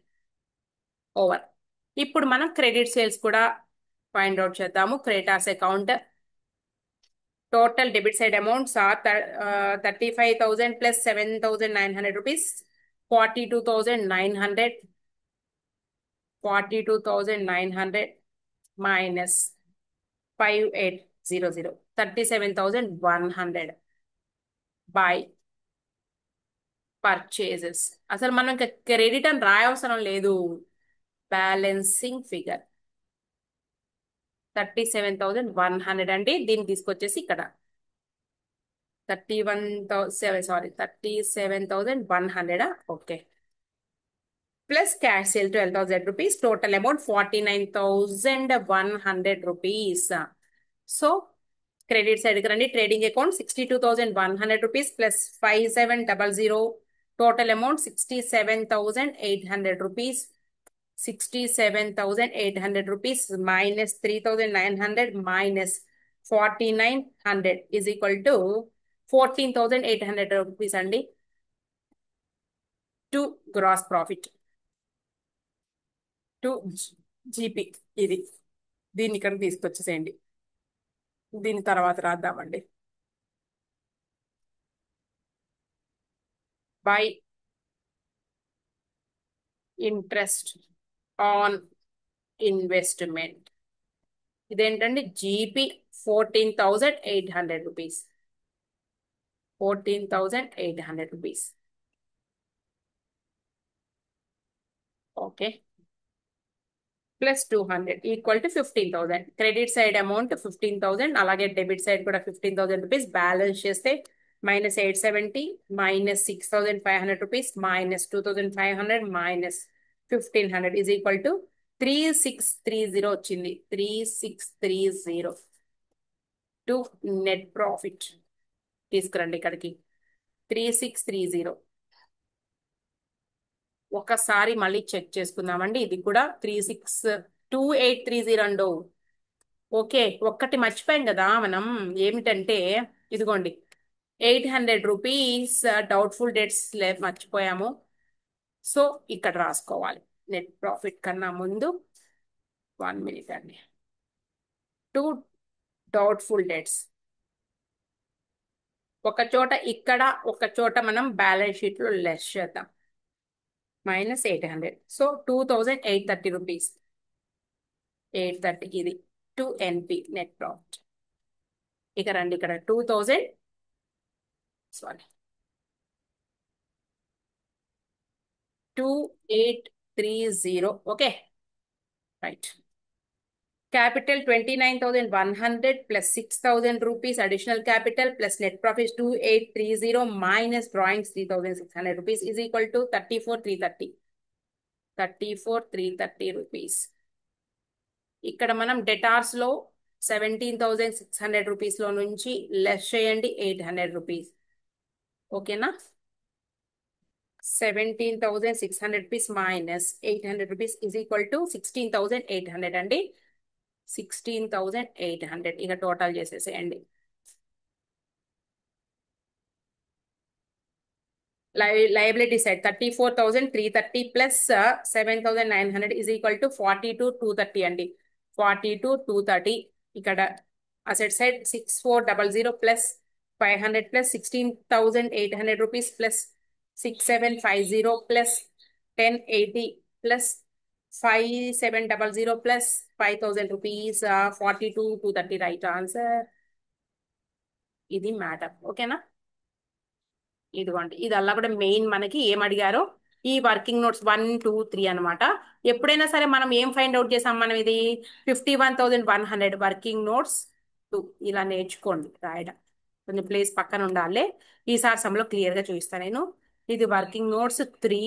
ఓవర్. ఇప్పుడు మనం క్రెడిట్ సేల్స్ కూడా ఫైండ్ అవుట్ చేద్దాము. Creditors account total debit side amounts are 35,000 plus 7,900 rupees, 42,900. 42,900 minus 5,800, 37,100 by purchases. అసలు మనం ఇంకా క్రెడిట్ అని రాయవసరం లేదు. బ్యాలెన్సింగ్ ఫిగర్ 37,100 అండి. దీన్ని తీసుకొచ్చేసి ఇక్కడ 37,100 okay, plus cash sale 12,000 rupees, total amount 49,100 rupees. So credit సైడ్కి రండి. Trading account 62,100 rupees plus 5,700, total amount 67,800 rupees. 67,800 rupees minus 3,900 minus 4,900 is equal to 14,800 rupees అండి. To gross profit to GP. ఇది దీన్ని ఇక్కడ తీసుకొచ్చేసేయండి. దీని తర్వాత రాద్దామండి. By interest on investment. ఇదేంటండి? GP 14,800 rupees. 14,800 rupees okay, plus 200 equal to 15,000. Credit side amount 15,000, అలాగే డెబిట్ సైడ్ కూడా 15,000 రూపీస్. బ్యాలెన్స్ చేస్తే minus 870 minus 6,500 rupees minus 2,500 minus 1,500 is equal to 3,630 వచ్చింది. 3,630 టు నెట్ ప్రాఫిట్. తీసుకురండి ఇక్కడికి. 3,630 ఒకసారి మళ్ళీ చెక్ చేసుకుందామండి. ఇది కూడా 3,62830 అండో. ఓకే, ఒక్కటి మర్చిపోయాం కదా మనం, ఏమిటంటే ఇదిగోండి 800 రూపీస్ డౌట్ఫుల్ డేట్స్ మర్చిపోయాము. సో ఇక్కడ రాసుకోవాలి. నెట్ ప్రాఫిట్ కన్నా ముందు 1 మినిట్ అండి. 2 డౌట్ఫుల్ డేట్స్ ఒక చోట ఇక్కడ, ఒక చోట మనం బ్యాలెన్స్ షీట్ లో లెస్ చేద్దాం. Minus 800, so 2,830 rupees. 830 ఇది టు ఎన్పి నెట్ ప్రాఫిట్. ఇక రండి ఇక్కడ 2,000 sorry 2,830 okay right. Capital 29,100 plus 6,000 rupees additional capital plus net profit 2,830 minus drawings 3,600 rupees is equal to 34,330. 34,330 rupees. ఇక్కడ మనం డెటార్స్ లో 17,600 రూపీస్ లో నుంచి లెస్ చేయండి 800 రూపీస్. ఓకేనా. 17,600 rupees minus 800 rupees is equal to 16,800 అండి. 16,800 ఇక టోటల్ చేసేసేయండి. Liability side 34,330 plus 7,900 is equal to 42,230 అండి. 42,230. ఇక్కడ asset side 6,400 plus 500 plus 16,800 rupees plus 6,750 plus 1080 plus 5,700 plus 5,000 rupees. 42,230 right answer. ఇది మ్యాటర్. ఓకేనా. ఇదిగోండి ఇదల్లా కూడా మెయిన్ మనకి ఏం అడిగారో ఈ వర్కింగ్ నోట్స్ 1 2 3 అనమాట. ఎప్పుడైనా సరే మనం ఏం ఫైండ్ అవుట్ చేసాం, మనం ఇది 51,100 వర్కింగ్ నోట్స్ 2 ఇలా నేర్చుకోండి రాయడం. కొంచెం ప్లేస్ పక్కన ఉండాలి. ఈసారి సమ్లో క్లియర్ గా చూపిస్తాను నేను. ఇది వర్కింగ్ నోట్స్ 3.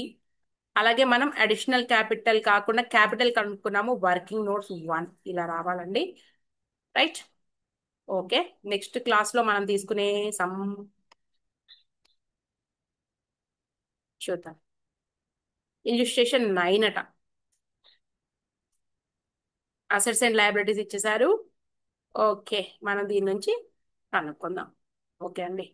అలాగే మనం అడిషనల్ క్యాపిటల్ కాకుండా క్యాపిటల్ కనుక్కున్నాము. వర్కింగ్ నోట్స్ 1 ఇలా రావాలండి. రైట్. ఓకే. నెక్స్ట్ క్లాస్ లో మనం తీసుకునే సమ్ చూద్దాం. ఇల్లుస్ట్రేషన్ 9 అట. అసెట్స్ అండ్ లయబిలిటీస్ ఇచ్చేసారు. ఓకే, మనం దీని నుంచి కనుక్కుందాం. ఓకే అండి.